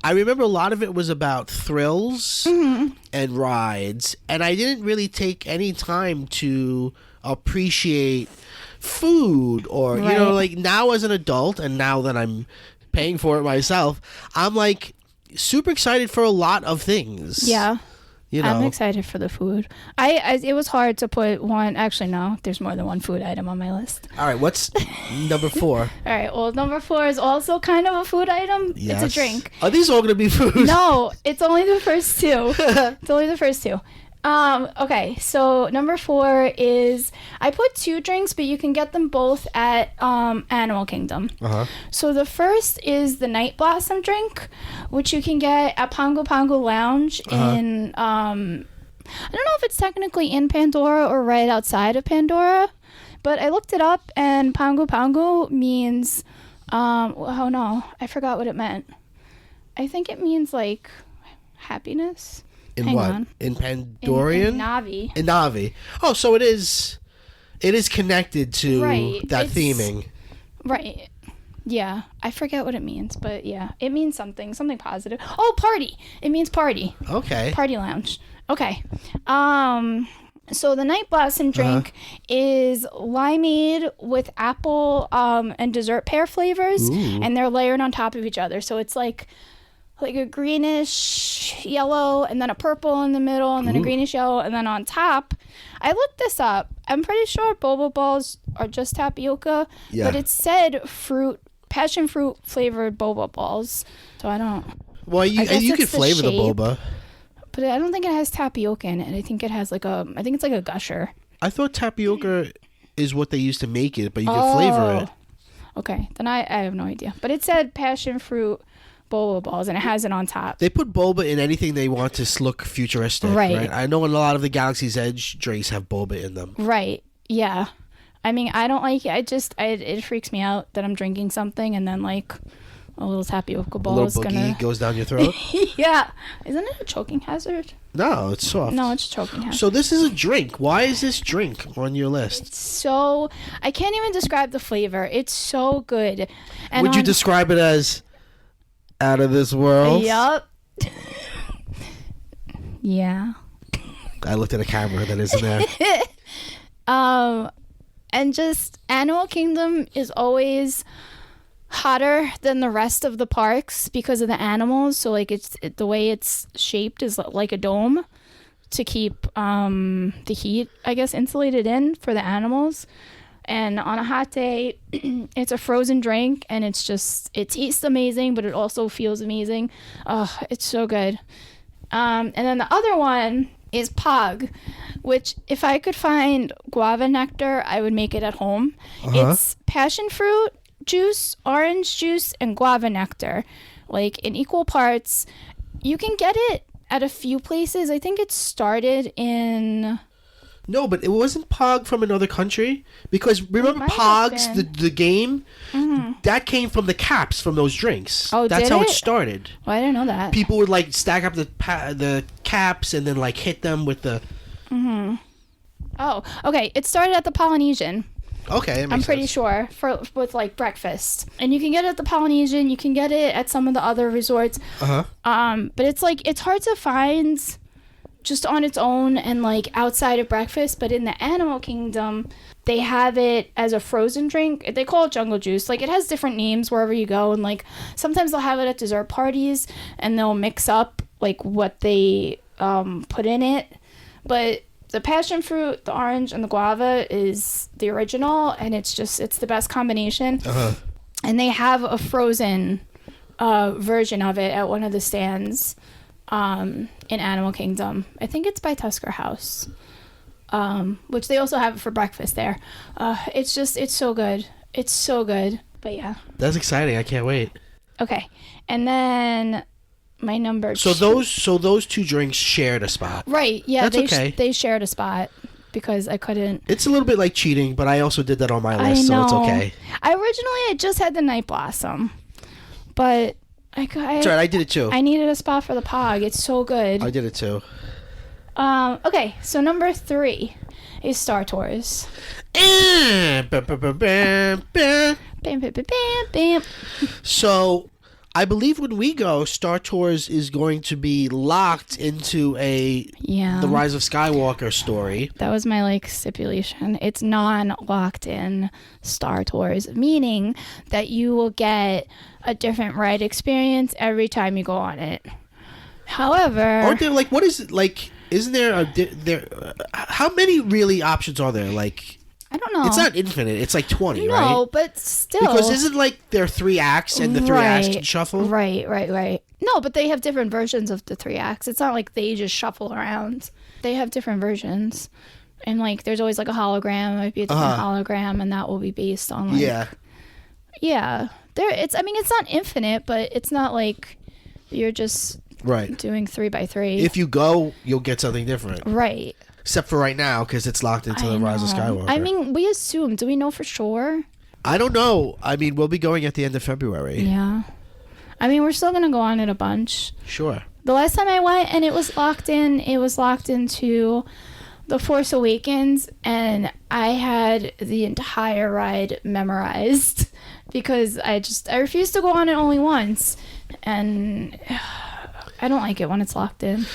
I remember a lot of it was about thrills and rides, and I didn't really take any time to appreciate food or, you know, like now as an adult and now that I'm paying for it myself, I'm like super excited for a lot of things. Yeah. You know. I'm excited for the food. It was hard to put one. Actually, no. There's more than one food item on my list. All right. What's number 4? All right. Well, number 4 is also kind of a food item. Yes. It's a drink. Are these all going to be food? No. It's only the first 2. It's only the first 2. Okay. So number 4 is I put 2 drinks, but you can get them both at Animal Kingdom. So the first is the Night Blossom drink, which you can get at Pongo Pongo Lounge in I don't know if it's technically in Pandora or right outside of Pandora, but I looked it up and Pongo Pongo means oh no, I forgot what it meant. I think it means like happiness. In Hang what? on. In Pandorian? In Navi. In Navi. Oh, so it is connected to that theming. Right. Yeah. I forget what it means, but yeah. It means something positive. Oh, party. It means party. Okay. Party lounge. Okay. So the Night Blossom drink is limeade with apple and dessert pear flavors, and they're layered on top of each other. So it's like a greenish yellow and then a purple in the middle and then a greenish yellow and then on top. I looked this up. I'm pretty sure boba balls are just tapioca, but it said passion fruit flavored boba balls. So I don't. Well, you can flavor the boba. But I don't think it has tapioca in it. I think it has I think it's like a gusher. I thought tapioca is what they use to make it, but you can flavor it. Okay, then I have no idea. But it said passion fruit boba balls, and it has it on top. They put boba in anything they want to look futuristic, right? I know a lot of the Galaxy's Edge drinks have boba in them. Right, yeah. I mean, I don't like it. It freaks me out that I'm drinking something and then like a little tapioca ball is gonna goes down your throat. Yeah. Isn't it a choking hazard? No, it's soft. No, it's a choking hazard. So this is a drink. Why is this drink on your list? I can't even describe the flavor. It's so good. And would you describe it as out of this world? Yup. Yeah. I looked at a camera that isn't there. And just Animal Kingdom is always hotter than the rest of the parks because of the animals. So like the way it's shaped is like a dome to keep the heat, I guess, insulated in for the animals. And on a hot day, it's a frozen drink, and it tastes amazing, but it also feels amazing. Oh, it's so good. And then the other one is Pog, which if I could find guava nectar, I would make it at home. It's passion fruit juice, orange juice, and guava nectar, like in equal parts. You can get it at a few places. I think it started in... No, but it wasn't Pog from another country, because remember Pogs, the game, that came from the caps from those drinks. Oh, that's how it started. Well, I didn't know that. People would like stack up the caps and then like hit them with the. Oh, okay. It started at the Polynesian. Okay, I'm pretty sure with like breakfast, and you can get it at the Polynesian. You can get it at some of the other resorts. But it's hard to find just on its own and like outside of breakfast. But in the animal kingdom, they have it as a frozen drink. They call it jungle juice. Like, it has different names wherever you go, and like sometimes they'll have it at dessert parties and they'll mix up like what they put in it. But the passion fruit, the orange, and the guava is the original, and it's the best combination. And they have a frozen version of it at one of the stands in Animal Kingdom. I think it's by Tusker House, which they also have it for breakfast there. It's so good. It's so good. But yeah. That's exciting. I can't wait. Okay. And then my number two. Those two drinks shared a spot. Right. Yeah. That's okay. They shared a spot because I couldn't. It's a little bit like cheating, but I also did that on my list, so it's okay. I just had the Night Blossom, but that's right. I did it too. I needed a spot for the Pog. It's so good. I did it too. Okay, so number 3 is Star Tours. So, I believe when we go, Star Tours is going to be locked into the Rise of Skywalker story. That was my stipulation. It's non-locked in Star Tours, meaning that you will get a different ride experience every time you go on it. However, aren't there what is it like? Isn't there how many really options are there? I don't know. It's not infinite. It's 20, right? No, but still. Because isn't there are 3 acts and the 3 acts can shuffle? Right. No, but they have different versions of the 3 acts. It's not like they just shuffle around. They have different versions. And there's always a hologram. It might be a different hologram, and that will be based on Yeah. It's not infinite, but it's not like you're just doing 3x3. If you go, you'll get something different. Right. Except for right now, because it's locked into the Rise of Skywalker. I mean, we assume. Do we know for sure? I don't know. I mean, we'll be going at the end of February. Yeah. I mean, we're still going to go on it a bunch. Sure. The last time I went and it was locked into The Force Awakens, and I had the entire ride memorized because I refused to go on it only once, and I don't like it when it's locked in.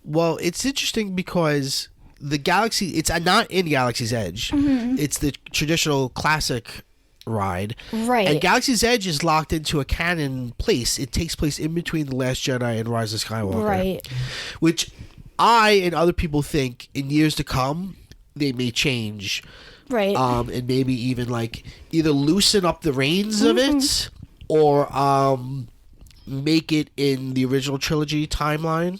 Well, it's interesting because the Galaxy, it's not in Galaxy's Edge. It's the traditional classic ride. Right. And Galaxy's Edge is locked into a canon place. It takes place in between The Last Jedi and Rise of Skywalker. Right. Which I and other people think in years to come, they may change. Right. And maybe even either loosen up the reins of it or make it in the original trilogy timeline.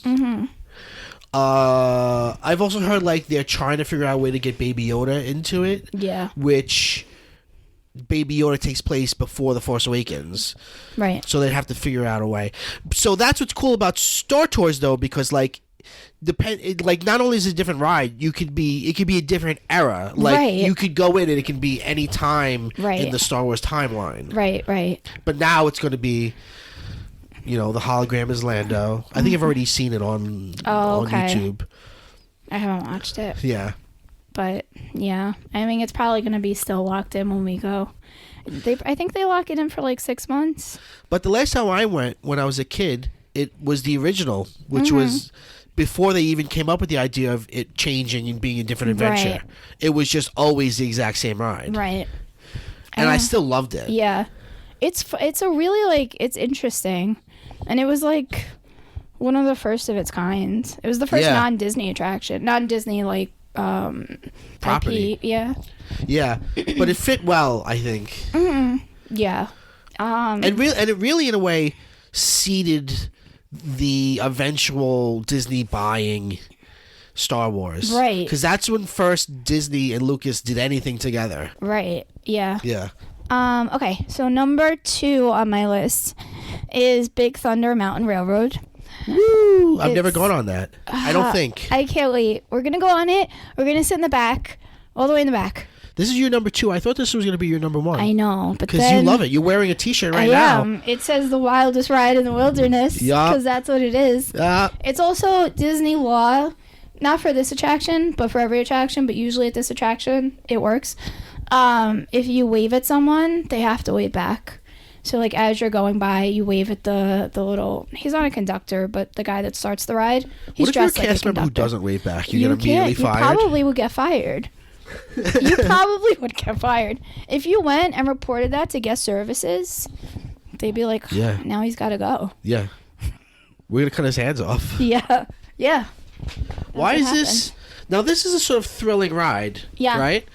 I've also heard they're trying to figure out a way to get Baby Yoda into it. Yeah. Which Baby Yoda takes place before The Force Awakens. Right. So they'd have to figure out a way. So that's what's cool about Star Tours, though, because not only is it a different ride, it could be a different era. You could go in and it can be any time in the Star Wars timeline. Right. But now it's going to be, the hologram is Lando. I think I've already seen it on YouTube. I haven't watched it. Yeah. But yeah, I mean, it's probably going to be still locked in when we go. I think they lock it in for 6 months. But the last time I went, when I was a kid, it was the original, which was before they even came up with the idea of it changing and being a different adventure. Right. It was just always the exact same ride. Right. And I still loved it. Yeah. It's a really like it's interesting, and it was like one of the first of its kind. It was the first non-Disney attraction, non-Disney like property. IP, yeah. Yeah, but it fit well, I think. Mm-hmm. Yeah. And it really in a way seeded the eventual Disney buying Star Wars. Right. Because that's when first Disney and Lucas did anything together. Right. Yeah. Yeah. Okay, so number 2 on my list is Big Thunder Mountain Railroad. Woo! I've never gone on that. I don't think. I can't wait. We're going to go on it. We're going to sit in the back, all the way in the back. This is your number 2. I thought this was going to be your number 1. I know, but because you love it. You're wearing a T-shirt right now. It says the wildest ride in the wilderness. Yeah. Because that's what it is. Yeah. It's also Disney law, not for this attraction, but for every attraction, but usually at this attraction, it works. If you wave at someone, they have to wave back. So, like, as you're going by, you wave at the little... He's not a conductor, but the guy that starts the ride, he's what if dressed you're a like cast a member conductor. who doesn't wave back? You get immediately fired? You probably would get fired. You probably would get fired. If you went and reported that to guest services, they'd be like, now he's got to go. Yeah. We're going to cut his hands off. Yeah. Yeah. Why is this... Now, this is a sort of thrilling ride, right?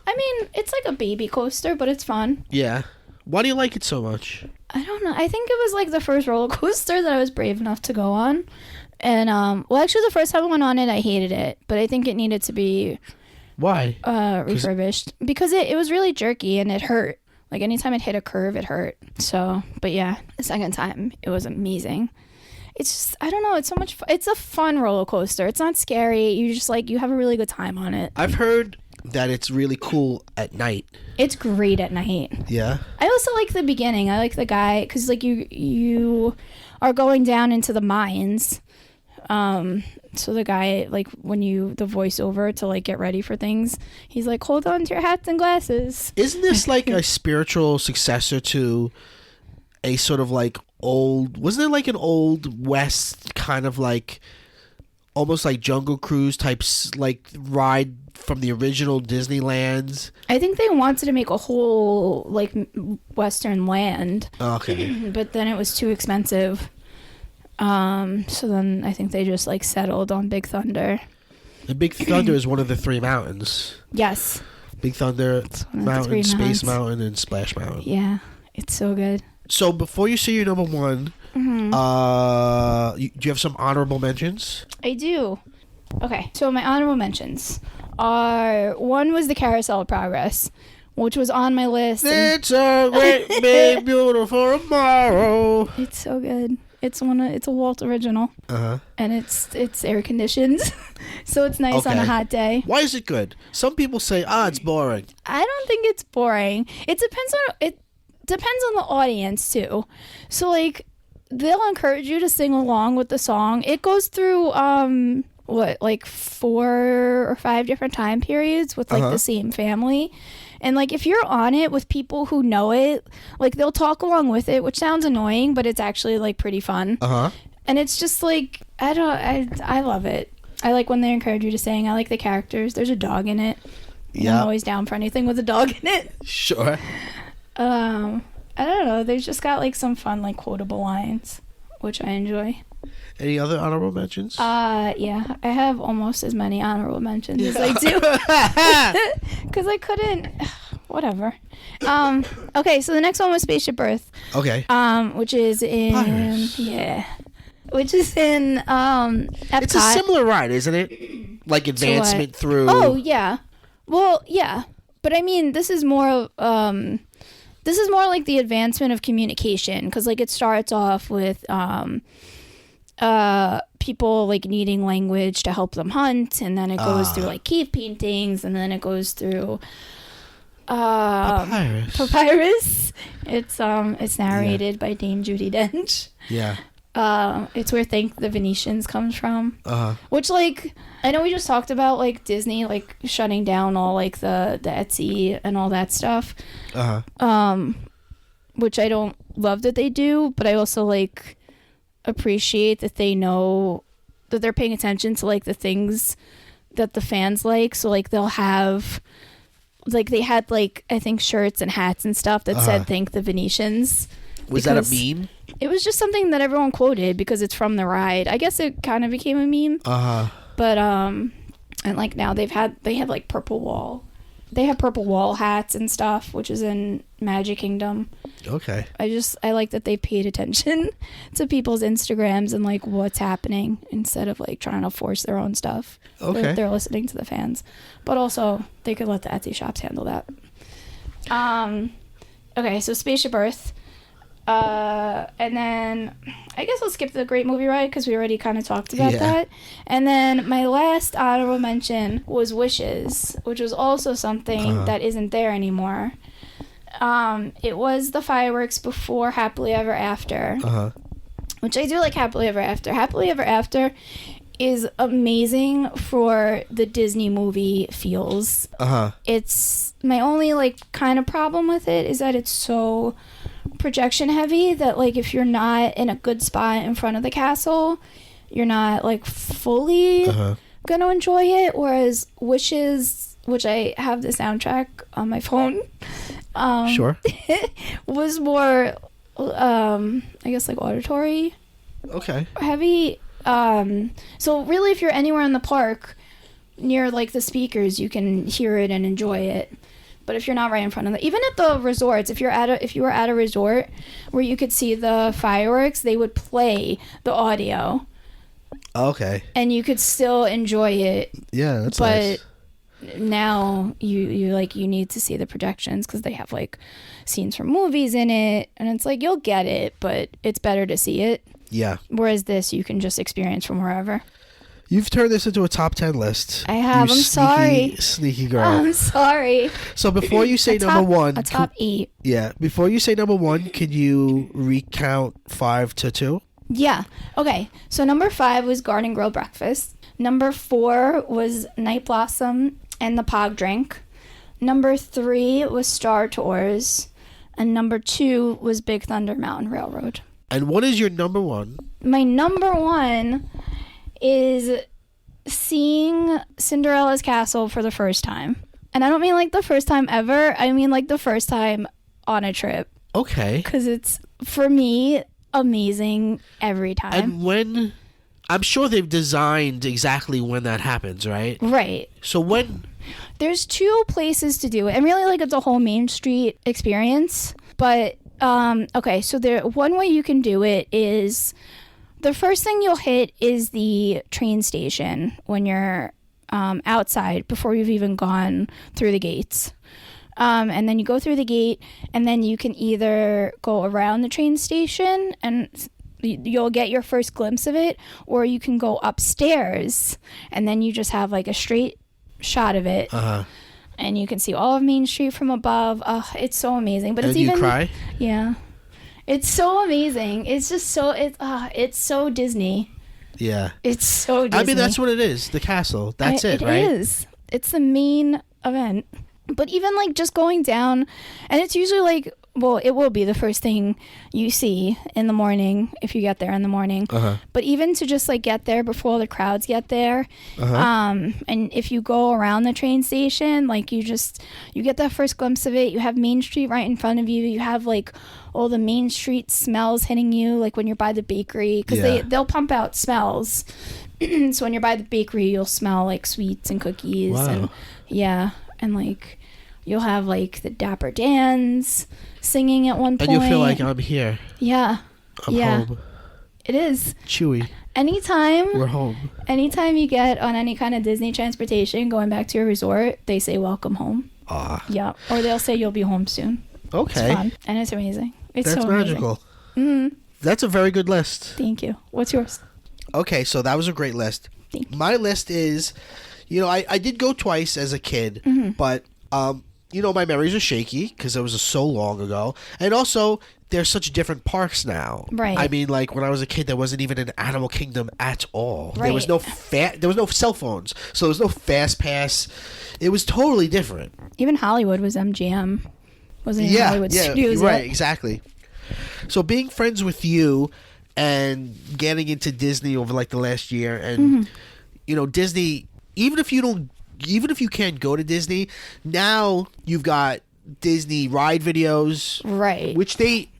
I mean, it's like a baby coaster, but it's fun. Yeah. Why do you like it so much? I don't know. I think it was like the first roller coaster that I was brave enough to go on. And, well, actually, the first time I went on it, I hated it. But I think it needed to be... Why? Refurbished. Because it was really jerky and it hurt. Like, anytime it hit a curve, it hurt. So, but yeah, the second time, it was amazing. It's just, I don't know, it's so much fun. It's a fun roller coaster. It's not scary. You just, like, you have a really good time on it. I've heard that it's really cool at night. It's great at night. Yeah. I also like the beginning. I like the guy, because, like, you are going down into the mines. So the guy, like, when the voiceover to, like, get ready for things, he's like, hold on to your hats and glasses. Isn't this, like, a spiritual successor to a sort of, like, wasn't it, like, an old West kind of, like, almost like Jungle Cruise types, like, ride from the original Disneyland? I think they wanted to make a whole, like, Western land. Okay. But then it was too expensive. So then I think they just, like, settled on Big Thunder. The Big Thunder is one of the 3 mountains. Yes. Big Thunder Mountain, Space Mountain, and Splash Mountain. Yeah, it's so good. So before you say your number 1, do you have some honorable mentions? I do. Okay, so my honorable mentions are, 1 was the Carousel of Progress, which was on my list. It's a great big beautiful tomorrow. It's so good. It's a Walt original. And it's air conditioned, so it's nice on a hot day. Why is it good? Some people say, it's boring. I don't think it's boring. It depends on the audience too. So, like, they'll encourage you to sing along with the song. It goes through like 4 or 5 different time periods with, like, the same family. And, like, if you're on it with people who know it, like, they'll talk along with it, which sounds annoying, but it's actually, like, pretty fun. And it's just, like, I love it. I like when they encourage you to sing. I like the characters. There's a dog in it. Yeah. I'm always down for anything with a dog in it. Sure. I don't know. They've just got, like, some fun, like, quotable lines, which I enjoy. Any other honorable mentions? Yeah. I have almost as many honorable mentions as I do. Because I couldn't... Whatever. Okay, so the next one was Spaceship Earth. Okay. Which is in... Pirates. Yeah. Which is in Epcot. It's a similar ride, isn't it? Like, advancement through... Oh, yeah. Well, yeah. But, I mean, this is more like the advancement of communication. Because, like, it starts off with... people, like, needing language to help them hunt, and then it goes through, like, cave paintings, and then it goes through papyrus. It's narrated by Dame Judi Dench. Yeah. It's where Thank the Venetians comes from. Which, like, I know we just talked about, like, Disney, like, shutting down all, like, the Etsy and all that stuff. Which I don't love that they do, but I also, like, appreciate that they know that they're paying attention to, like, the things that the fans like. So, like, they'll have, like they had like I think shirts and hats and stuff that said "Thank the Venetians." Was that a meme? It was just something that everyone quoted because it's from the ride. I guess it kind of became a meme. But and like now they have like purple wall. They have purple wall hats and stuff, which is in Magic Kingdom. Okay. I like that they paid attention to people's Instagrams and like what's happening instead of like trying to force their own stuff. Okay. They're listening to the fans, but also they could let the Etsy shops handle that. Okay, so Spaceship Earth. And then I guess I'll skip the Great Movie Ride because we already kind of talked about that. And then my last honorable mention was Wishes, which was also something that isn't there anymore. It was the fireworks before Happily Ever After, which I do like Happily Ever After. Happily Ever After is amazing for the Disney movie feels. It's my only like kind of problem with it is that it's so projection heavy that like if you're not in a good spot in front of the castle, you're not like fully gonna enjoy it. Whereas Wishes, which I have the soundtrack on my phone, Sure. was more I guess like auditory heavy. So really if you're anywhere in the park near like the speakers, you can hear it and enjoy it. But if you're not right in front of even at the resorts, if you were at a resort where you could see the fireworks, they would play the audio. Okay. And you could still enjoy it. Yeah, that's nice. But now you need to see the projections because they have like scenes from movies in it, and it's like you'll get it, but it's better to see it. Yeah. Whereas this, you can just experience from wherever. You've turned this into a top 10 list. I have. I'm sorry. Sneaky girl. I'm sorry. So before you say number one. A top 8. Yeah. Before you say number 1, could you recount 5 to 2? Yeah. Okay. So number 5 was Garden Grill Breakfast. Number 4 was Night Blossom and the Pog Drink. Number 3 was Star Tours. And number 2 was Big Thunder Mountain Railroad. And what is your number 1? My number 1 is seeing Cinderella's Castle for the first time. And I don't mean like the first time ever. I mean like the first time on a trip. Okay. Because it's, for me, amazing every time. And when... I'm sure they've designed exactly when that happens, right? Right. So when... There's 2 places to do it. And really, like, it's a whole Main Street experience. But, okay, so one way you can do it is... The first thing you'll hit is the train station when you're outside before you've even gone through the gates. And then you go through the gate, and then you can either go around the train station and you'll get your first glimpse of it, or you can go upstairs and then you just have like a straight shot of it. And you can see all of Main Street from above. It's so amazing. But and it's even... you cry? Yeah. It's so amazing. It's just so it's so Disney. Yeah. It's so Disney. I mean, that's what it is. The castle. That's it, right? It is. It's the main event. But even like just going down, and it's usually like, well, it will be the first thing you see in the morning if you get there in the morning. But even to just like get there before the crowds get there, and if you go around the train station, like you get that first glimpse of it. You have Main Street right in front of you. You have like all the Main Street smells hitting you, like when you're by the bakery, because they'll pump out smells. So when you're by the bakery, you'll smell like sweets and cookies. Wow. And like you'll have like the Dapper Dans singing at one point. And you'll feel like I'm here. Yeah. I'm home. It is. Chewy. We're home. Anytime you get on any kind of Disney transportation going back to your resort, they say welcome home. Yeah. Or they'll say you'll be home soon. Okay. It's fun. And it's amazing. It's That's so magical. Mm-hmm. That's a very good list. Thank you. What's yours? Okay, so that was a great list. Thank you. My list is, I did go twice as a kid, but, my memories are shaky because it was so long ago. And also, there's such different parks now. Right. I mean, like, when I was a kid, there wasn't even an Animal Kingdom at all. Right. There was no cell phones, so there was no Fast Pass. It was totally different. Even Hollywood was MGM. Wasn't in Hollywood Studios right, yet. exactly. So being friends with you and getting into Disney over like the last year, and Disney, even if you don't even if you can't go to Disney, now you've got Disney ride videos, right? Which they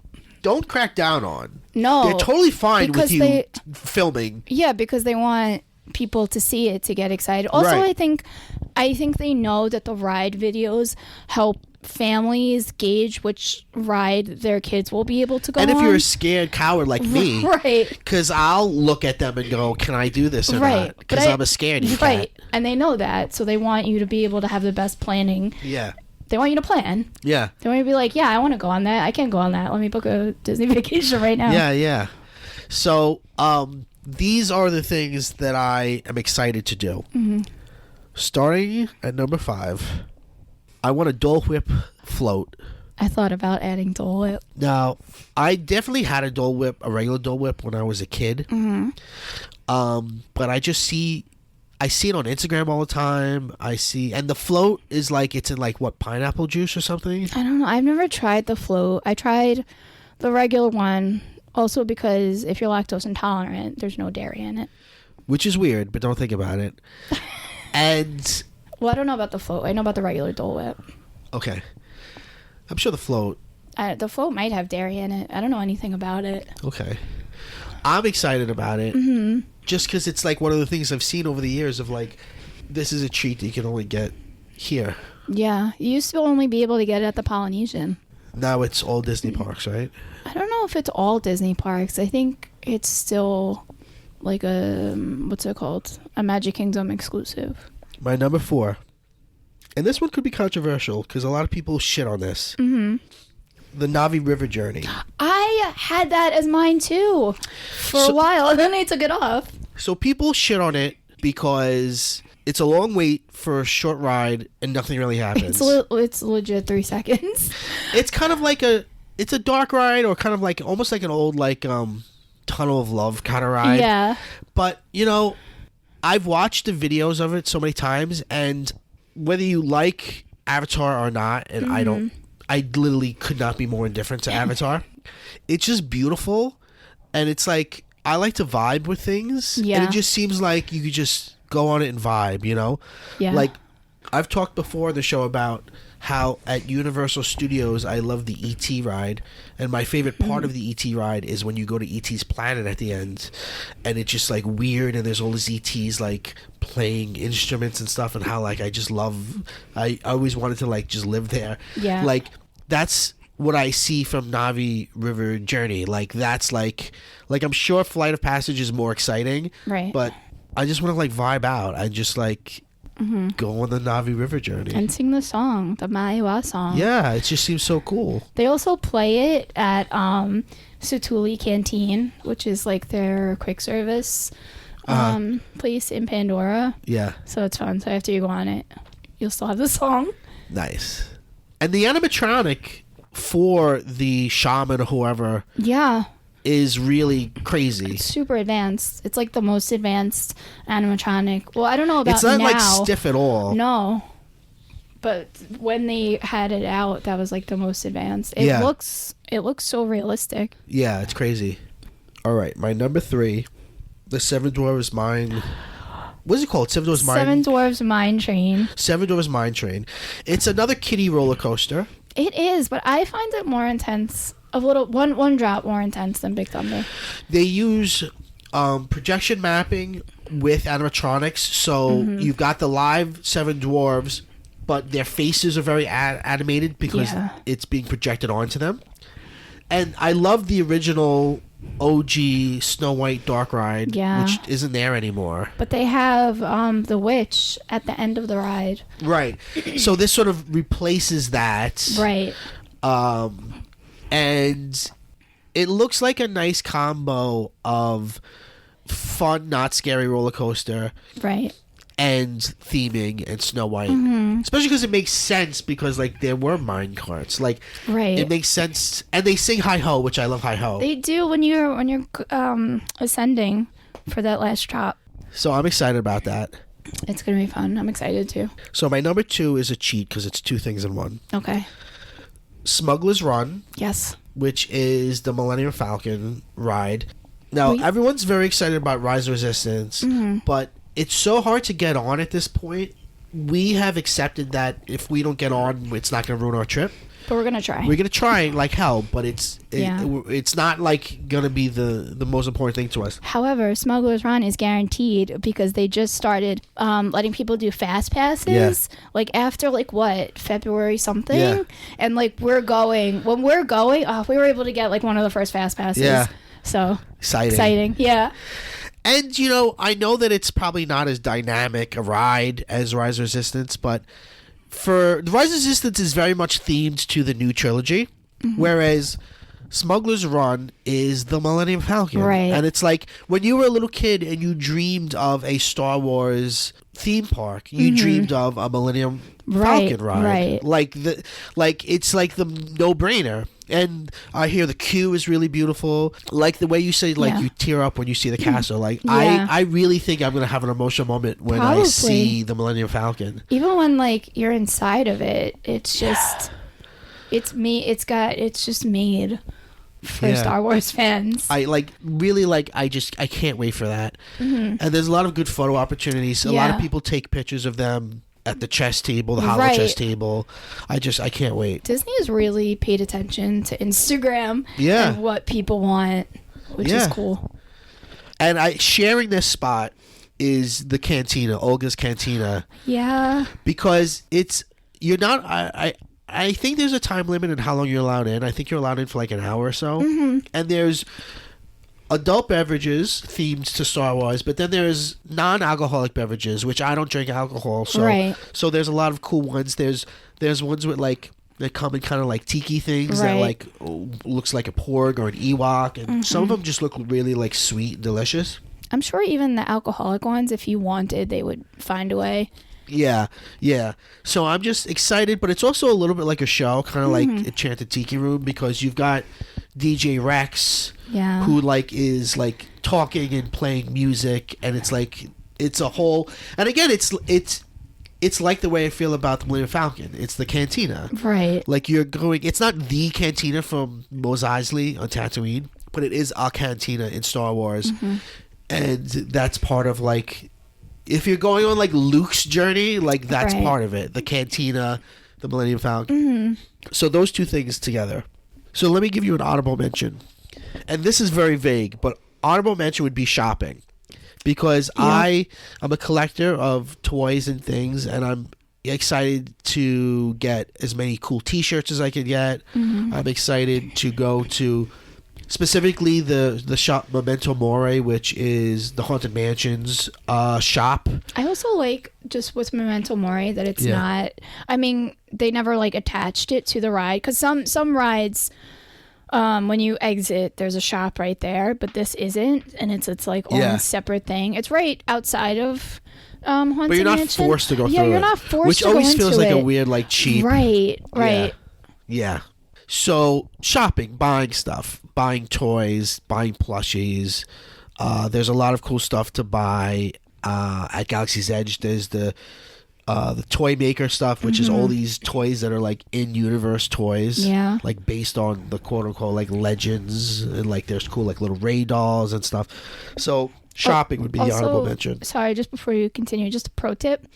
don't crack down on. No, they're totally fine with you filming. Yeah, because they want people to see it to get excited. Also, right. I think they know that the ride videos help families gauge which ride their kids will be able to go on. And if you're a scared coward like me, right? Because I'll look at them and go, "Can I do this or not?" Because I'm a scaredy cat. Right, and they know that, so they want you to be able to have the best planning. Yeah. They want you to plan. Yeah. They want you to be like, yeah, I want to go on that. I can't go on that. Let me book a Disney vacation right now. Yeah, yeah. So, these are the things that I am excited to do. Mm-hmm. Starting at number 5, I want a Dole Whip float. I thought about adding Dole Whip. Now, I definitely had a Dole Whip, a regular Dole Whip, when I was a kid. Mm-hmm. But I see it on Instagram all the time. And the float is like, it's in like, what, pineapple juice or something? I don't know. I've never tried the float. I tried the regular one, also because if you're lactose intolerant, there's no dairy in it. Which is weird, but don't think about it. And... Well, I don't know about the float. I know about the regular Dole Whip. Okay. I'm sure the float... the float might have dairy in it. I don't know anything about it. Okay. I'm excited about it. Mm-hmm. Just because it's like one of the things I've seen over the years of like, this is a treat that you can only get here. Yeah. You used to only be able to get it at the Polynesian. Now it's all Disney parks, right? I don't know if it's all Disney parks. I think it's still like what's it called? A Magic Kingdom exclusive. My number 4. And this one could be controversial because a lot of people shit on this. Mm-hmm. The Navi River Journey. I had that as mine too for a while, and then they took it off. So people shit on it because it's a long wait for a short ride and nothing really happens. It's legit 3 seconds. It's kind of like it's a dark ride, or kind of like almost like an old like Tunnel of Love kind of ride. Yeah. But I've watched the videos of it so many times, and whether you like Avatar or not, and mm-hmm. I literally could not be more indifferent to Avatar. It's just beautiful, and it's like, I like to vibe with things, and it just seems like you could just go on it and vibe, Yeah. Like, I've talked before on the show about how at Universal Studios I love the E.T. ride, and my favorite part of the E.T. ride is when you go to E.T.'s planet at the end, and it's just like weird, and there's all these E.T.s like playing instruments and stuff, and how like I always wanted to like just live there. Yeah. Like, that's what I see from Navi River Journey. Like, that's like I'm sure Flight of Passage is more exciting, right? But I just want to like vibe out. I just like go on the Navi River Journey and sing the song, the Maiwa song. Yeah, it just seems so cool. They also play it at Sutuli Canteen, which is like their quick service place in Pandora. Yeah. So it's fun. So after you go on it, you'll still have the song. Nice. And the animatronic for the shaman or whoever is really crazy. It's super advanced. It's like the most advanced animatronic. Well, I don't know about now. It's not like stiff at all. No. But when they had it out, that was like the most advanced. It looks so realistic. Yeah, it's crazy. All right, my number 3, the Seven Dwarfs Mine. What is it called? Seven Dwarfs Mine Train. Seven Dwarfs Mine Train. It's another kiddie roller coaster. It is, but I find it more intense. One drop more intense than Big Thunder. They use projection mapping with animatronics, so you've got the live Seven Dwarfs, but their faces are very animated because it's being projected onto them. And I love the original OG Snow White Dark Ride, which isn't there anymore. But they have the witch at the end of the ride. Right. So this sort of replaces that. Right. And it looks like a nice combo of fun, not scary roller coaster. Right. And theming and Snow White. Mm-hmm. Especially because it makes sense, because like there were mine carts. Like, it makes sense. And they sing Hi Ho, which I love Hi Ho. They do when you're ascending for that last drop. So I'm excited about that. It's going to be fun. I'm excited too. So my number 2 is a cheat because it's 2 things in one. Okay. Smuggler's Run. Yes. Which is the Millennium Falcon ride. Now, everyone's very excited about Rise of Resistance, but it's so hard to get on at this point we have accepted that if we don't get on, it's not going to ruin our trip. But we're going to try. We're going to try like hell, but it's not like going to be the most important thing to us. However, Smuggler's Run is guaranteed because they just started letting people do fast passes like after like what, February something. Yeah. And like when we're going, we were able to get like one of the first fast passes. Yeah. So Exciting. Yeah. And, I know that it's probably not as dynamic a ride as Rise of Resistance, but for the Rise of Resistance is very much themed to the new trilogy, whereas Smuggler's Run is the Millennium Falcon. Right. And it's like when you were a little kid and you dreamed of a Star Wars theme park, you dreamed of a Millennium Falcon ride. Right. It's like the no-brainer. And I hear the queue is really beautiful. Like the way you say, you tear up when you see the castle. Like I really think I'm gonna have an emotional moment when I see the Millennium Falcon. Even when like you're inside of it, it's just it's just made for Star Wars fans. I can't wait for that. And there's a lot of good photo opportunities. A lot of people take pictures of them at the chess table, the hollow chess table. I can't wait. Disney has really paid attention to Instagram and what people want, which is cool. And sharing this spot is the cantina, Olga's Cantina. Yeah. Because I think there's a time limit on how long you're allowed in. I think you're allowed in for like an hour or so. And there's adult beverages themed to Star Wars, but then there's non-alcoholic beverages, which I don't drink alcohol, so there's a lot of cool ones. There's ones with like that come in kind of like tiki things that like looks like a porg or an Ewok, and some of them just look really like sweet and delicious. I'm sure even the alcoholic ones, if you wanted, they would find a way. Yeah. So I'm just excited, but it's also a little bit like a show, kind of like Enchanted Tiki Room, because you've got DJ Rex, who is talking and playing music, and it's a whole. And again, it's like the way I feel about the Millennium Falcon. It's the cantina, right? Like you're going. It's not the cantina from Mos Eisley on Tatooine, but it is a cantina in Star Wars, and that's part of like. If you're going on like Luke's journey, like that's part of it. The cantina, the Millennium Falcon. So those two things together. So let me give you an honorable mention. And this is very vague, but honorable mention would be shopping. Because I'm a collector of toys and things, and I'm excited to get as many cool t-shirts as I can get. I'm excited to go to specifically the shop Memento Mori, which is the Haunted Mansion's shop. I also like just with Memento Mori that it's not. I mean, they never like attached it to the ride, because some rides, when you exit, there's a shop right there, but this isn't, and it's like own separate thing. It's right outside of Haunted Mansion. But you're not forced to go through it. Yeah, you're not forced which to go into it. Which always feels like a weird, like cheap. Right. Yeah. So shopping, buying stuff, buying toys, buying plushies. There's a lot of cool stuff to buy at Galaxy's Edge. There's the toy maker stuff, which is all these toys that are like in-universe toys, like based on the quote-unquote like legends, and like there's cool like little Rey dolls and stuff. So shopping would be the honorable mention. Sorry, just before you continue, just a pro tip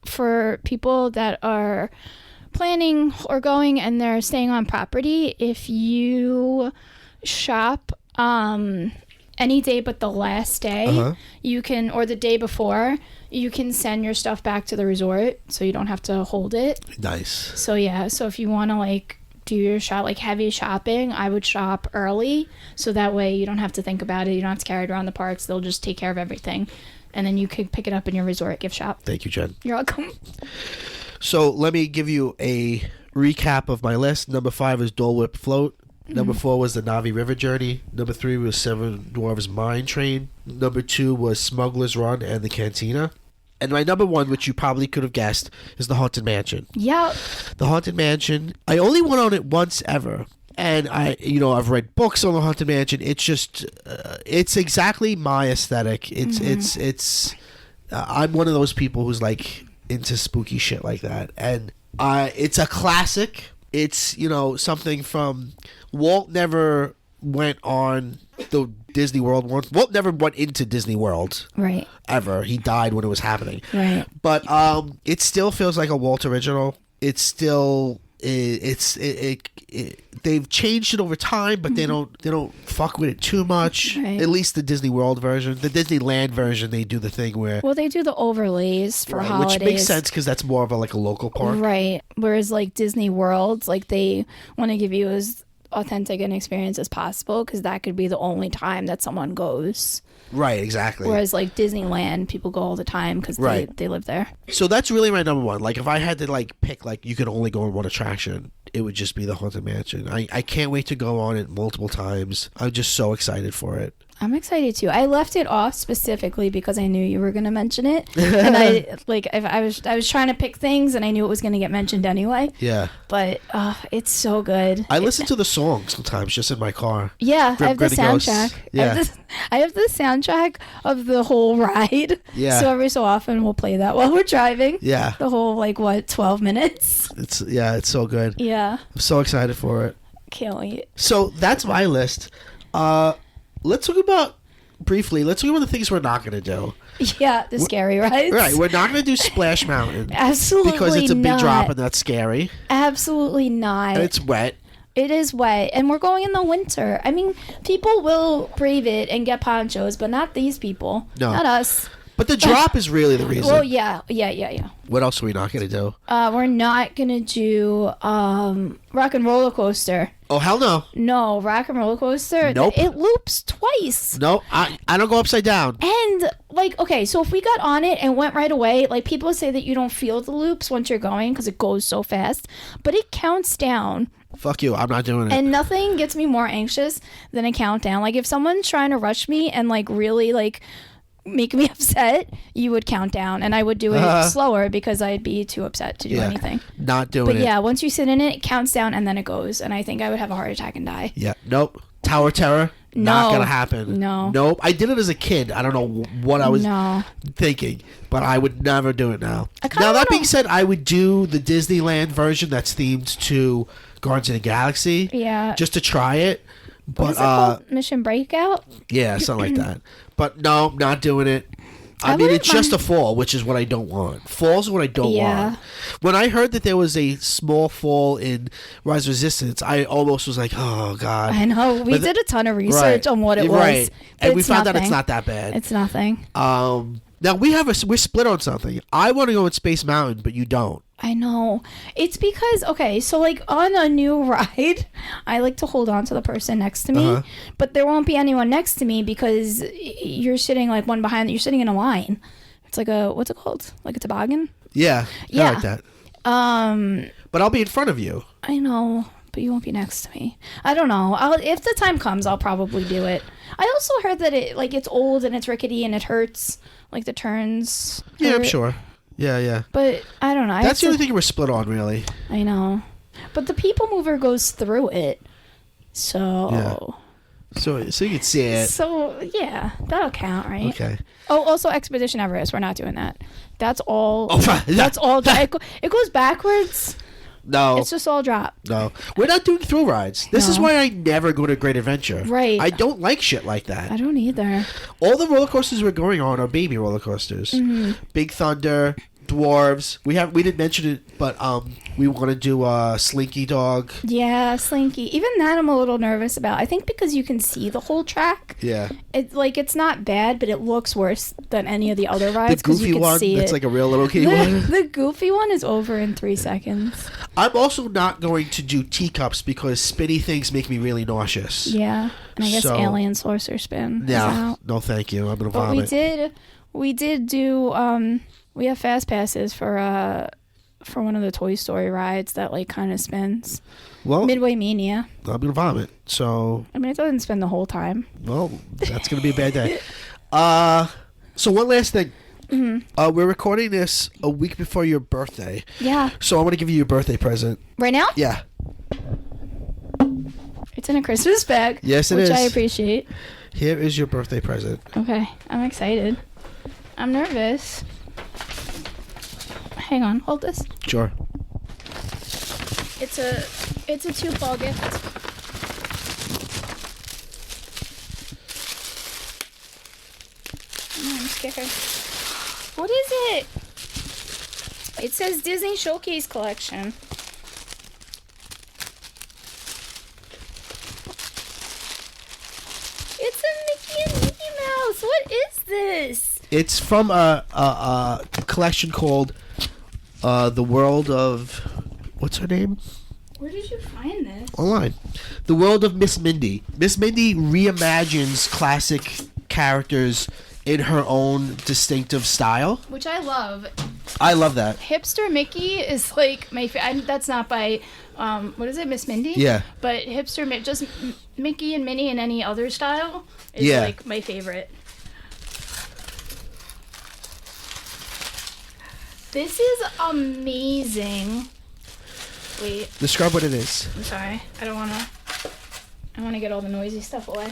for people that are planning or going and they're staying on property. If you shop any day but the last day, you can, or the day before, you can send your stuff back to the resort, so you don't have to hold it. Nice. So if you want to like do your heavy shopping, I would shop early, so that way you don't have to think about it. You don't have to carry it around the parks. They'll just take care of everything, and then you could pick it up in your resort gift shop. Thank you, Jen. You're welcome. So let me give you a recap of my list. Number 5 is Dole Whip Float. Number 4 was the Navi River Journey. Number 3 was Seven Dwarfs Mine Train. Number 2 was Smuggler's Run and the Cantina. And my number 1, which you probably could have guessed, is the Haunted Mansion. Yep. The Haunted Mansion. I only went on it once ever. And I've read books on the Haunted Mansion. It's just, it's exactly my aesthetic. It's I'm one of those people who's like into spooky shit like that, and it's a classic. It's something from Walt never went on the Disney World once. Walt never went into Disney World. Right. Ever. He died when it was happening. Right. But it still feels like a Walt original. It's still they've changed it over time, but they don't fuck with it too much. Right. At least the Disney World version, the Disneyland version, they do the thing where Well, they do the overlays for holidays, which makes sense because that's more of a local park, right? Whereas like Disney World, like they want to give you as authentic an experience as possible because that could be the only time that someone goes. Right, exactly. Whereas like Disneyland, people go all the time because they live there. So that's really my number one. Like if I had to pick you could only go on one attraction, it would just be the Haunted Mansion. I can't wait to go on it multiple times. I'm just so excited for it. I'm excited too. I left it off specifically because I knew you were going to mention it, and I was trying to pick things, and I knew it was going to get mentioned anyway. Yeah. But it's so good. I listen to the songs sometimes just in my car. Yeah, I have the soundtrack. Yeah. I have the soundtrack of the whole ride. Yeah. So every so often we'll play that while we're driving. Yeah. The whole 12 minutes. It's so good. Yeah. I'm so excited for it. Can't wait. So that's my list. Let's talk about the things we're not going to do. Yeah, the scary rides. Right, we're not going to do Splash Mountain. Absolutely because it's a big not. drop and that's scary. Absolutely not. And it's wet. It is wet, and we're going in the winter. I mean, people will brave it and get ponchos, but not these people. No. Not us. But the drop is really the reason. Well, yeah. What else are we not going to do? We're not going to do Rock and Roller Coaster. Oh, hell no. No, Rock and Roller Coaster. Nope. It loops twice. No, I don't go upside down. And, okay, so if we got on it and went right away, people say that you don't feel the loops once you're going because it goes so fast. But it counts down. Fuck you, I'm not doing it. And nothing gets me more anxious than a countdown. If someone's trying to rush me and, really, make me upset, you would count down, and I would do it slower because I'd be too upset to do anything. Not doing it. But yeah, once you sit in it, it counts down and then it goes, and I think I would have a heart attack and die. Yeah, nope. Tower Terror, not gonna happen. No. Nope. I did it as a kid. I don't know what I was thinking, but I would never do it now. Now, that being said, I would do the Disneyland version that's themed to Guardians of the Galaxy. Yeah. Just to try it. But what is it called? Mission Breakout? Yeah, something like that. But no, not doing it. I mean, it's just a fall, which is what I don't want. Falls are what I don't want. When I heard that there was a small fall in Rise of Resistance, I almost was like, oh, God. I know. We did a ton of research on what it was. Right. And we found out it's not that bad. It's nothing. Now, we're split on something. I want to go with Space Mountain, but you don't. I know. It's because, okay, so on a new ride, I like to hold on to the person next to me, but there won't be anyone next to me because you're sitting one behind, you're sitting in a line. It's what's it called? Like a toboggan? Yeah. I like that. But I'll be in front of you. I know, but you won't be next to me. I don't know. If the time comes, I'll probably do it. I also heard that it's old and it's rickety and it hurts, the turns. Yeah, I'm sure. Yeah. But I don't know. That's the only thing we're split on, really. I know. But the People Mover goes through it. So... Yeah. So you can see it. So, yeah. That'll count, right? Okay. Oh, also Expedition Everest. We're not doing that. That's all... that's all... It goes backwards. No. It's just all drop. No. We're not doing thrill rides. This is why I never go to Great Adventure. Right. I don't like shit like that. I don't either. All the roller coasters we're going on are baby roller coasters. Mm-hmm. Big Thunder, Dwarves. We didn't mention it, but we want to do Slinky Dog. Yeah, Slinky. Even that I'm a little nervous about. I think because you can see the whole track. Yeah. It's not bad, but it looks worse than any of the other rides. The goofy one, that's like a real little kid one. The goofy one is over in 3 seconds. I'm also not going to do teacups because spinny things make me really nauseous. Yeah, and I guess Alien Sorcerer Spin. Yeah, no thank you. I'm going to vomit. But we did do... we have fast passes for one of the Toy Story rides that kind of spins. Well, Midway Mania. I'm gonna vomit. So I mean, it doesn't spin the whole time. Well, that's gonna be a bad day. So one last thing. Mm-hmm. We're recording this a week before your birthday. Yeah. So I want to give you your birthday present. Right now? Yeah. It's in a Christmas bag. Yes, it is. Which I appreciate. Here is your birthday present. Okay, I'm excited. I'm nervous. Hang on, hold this. Sure. It's a 2-ball gift. scared. What is it? It says Disney Showcase Collection. It's a Mickey and Minnie Mouse. What is this? It's from a collection called The World of... What's her name? Where did you find this? Online. The World of Miss Mindy. Miss Mindy reimagines classic characters in her own distinctive style. Which I love. I love that. Hipster Mickey is like my favorite. That's not by, what is it, Miss Mindy? Yeah. But just Mickey and Minnie in any other style is like my favorite. This is amazing. Wait. Describe what it is. I'm sorry. I want to get all the noisy stuff away.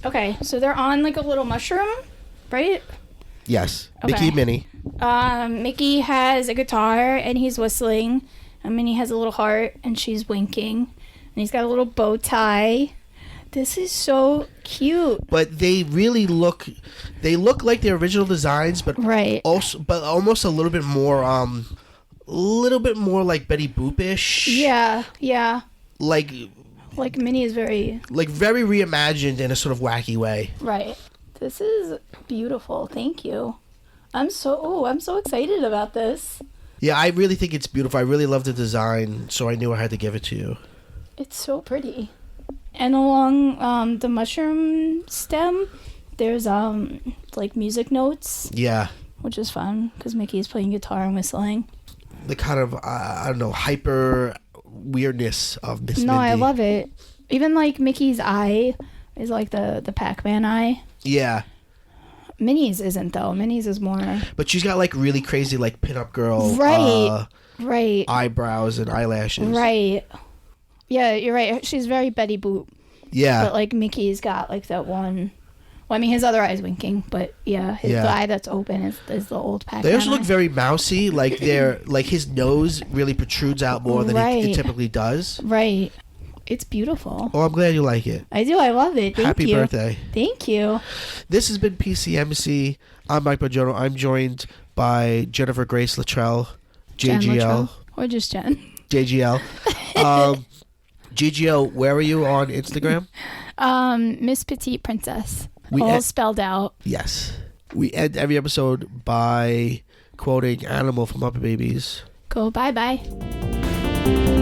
Okay, so they're on like a little mushroom, right? Yes. Okay. Mickey and Minnie. Mickey has a guitar and he's whistling. And Minnie has a little heart and she's winking. And he's got a little bow tie. This is so cute. But they really look like the original designs, but almost a little bit more like Betty Boop-ish. Yeah. Like Minnie is very reimagined in a sort of wacky way. Right. This is beautiful. Thank you. I'm so excited about this. Yeah, I really think it's beautiful. I really love the design, so I knew I had to give it to you. It's so pretty. And along the mushroom stem, there's like music notes. Yeah. Which is fun because Mickey's playing guitar and whistling. The kind of I don't know, hyper weirdness of Miss Mindy. No, I love it. Even like Mickey's eye is like the Pac-Man eye. Yeah. Minnie's isn't though. Minnie's is more. But she's got like really crazy like pinup girl right eyebrows and eyelashes. Right. Yeah, you're right. She's very Betty Boop. Yeah. But like Mickey's got like that one. Well, I mean, his other eye's winking, but the eye that's open is the old Pac-Man. They also look very mousy. Like they're like his nose really protrudes out more than it typically does. Right. It's beautiful. Oh, I'm glad you like it. I do. I love it. Thank you. Happy birthday. Thank you. This has been PCMC. I'm Mike Bongiorno. I'm joined by Jennifer Grace Litrell, JGL. Or just Jen. JGL. GGL, where are you on Instagram? Miss Petite Princess. All spelled out. Yes. We end every episode by quoting Animal from Muppet Babies. Go bye-bye.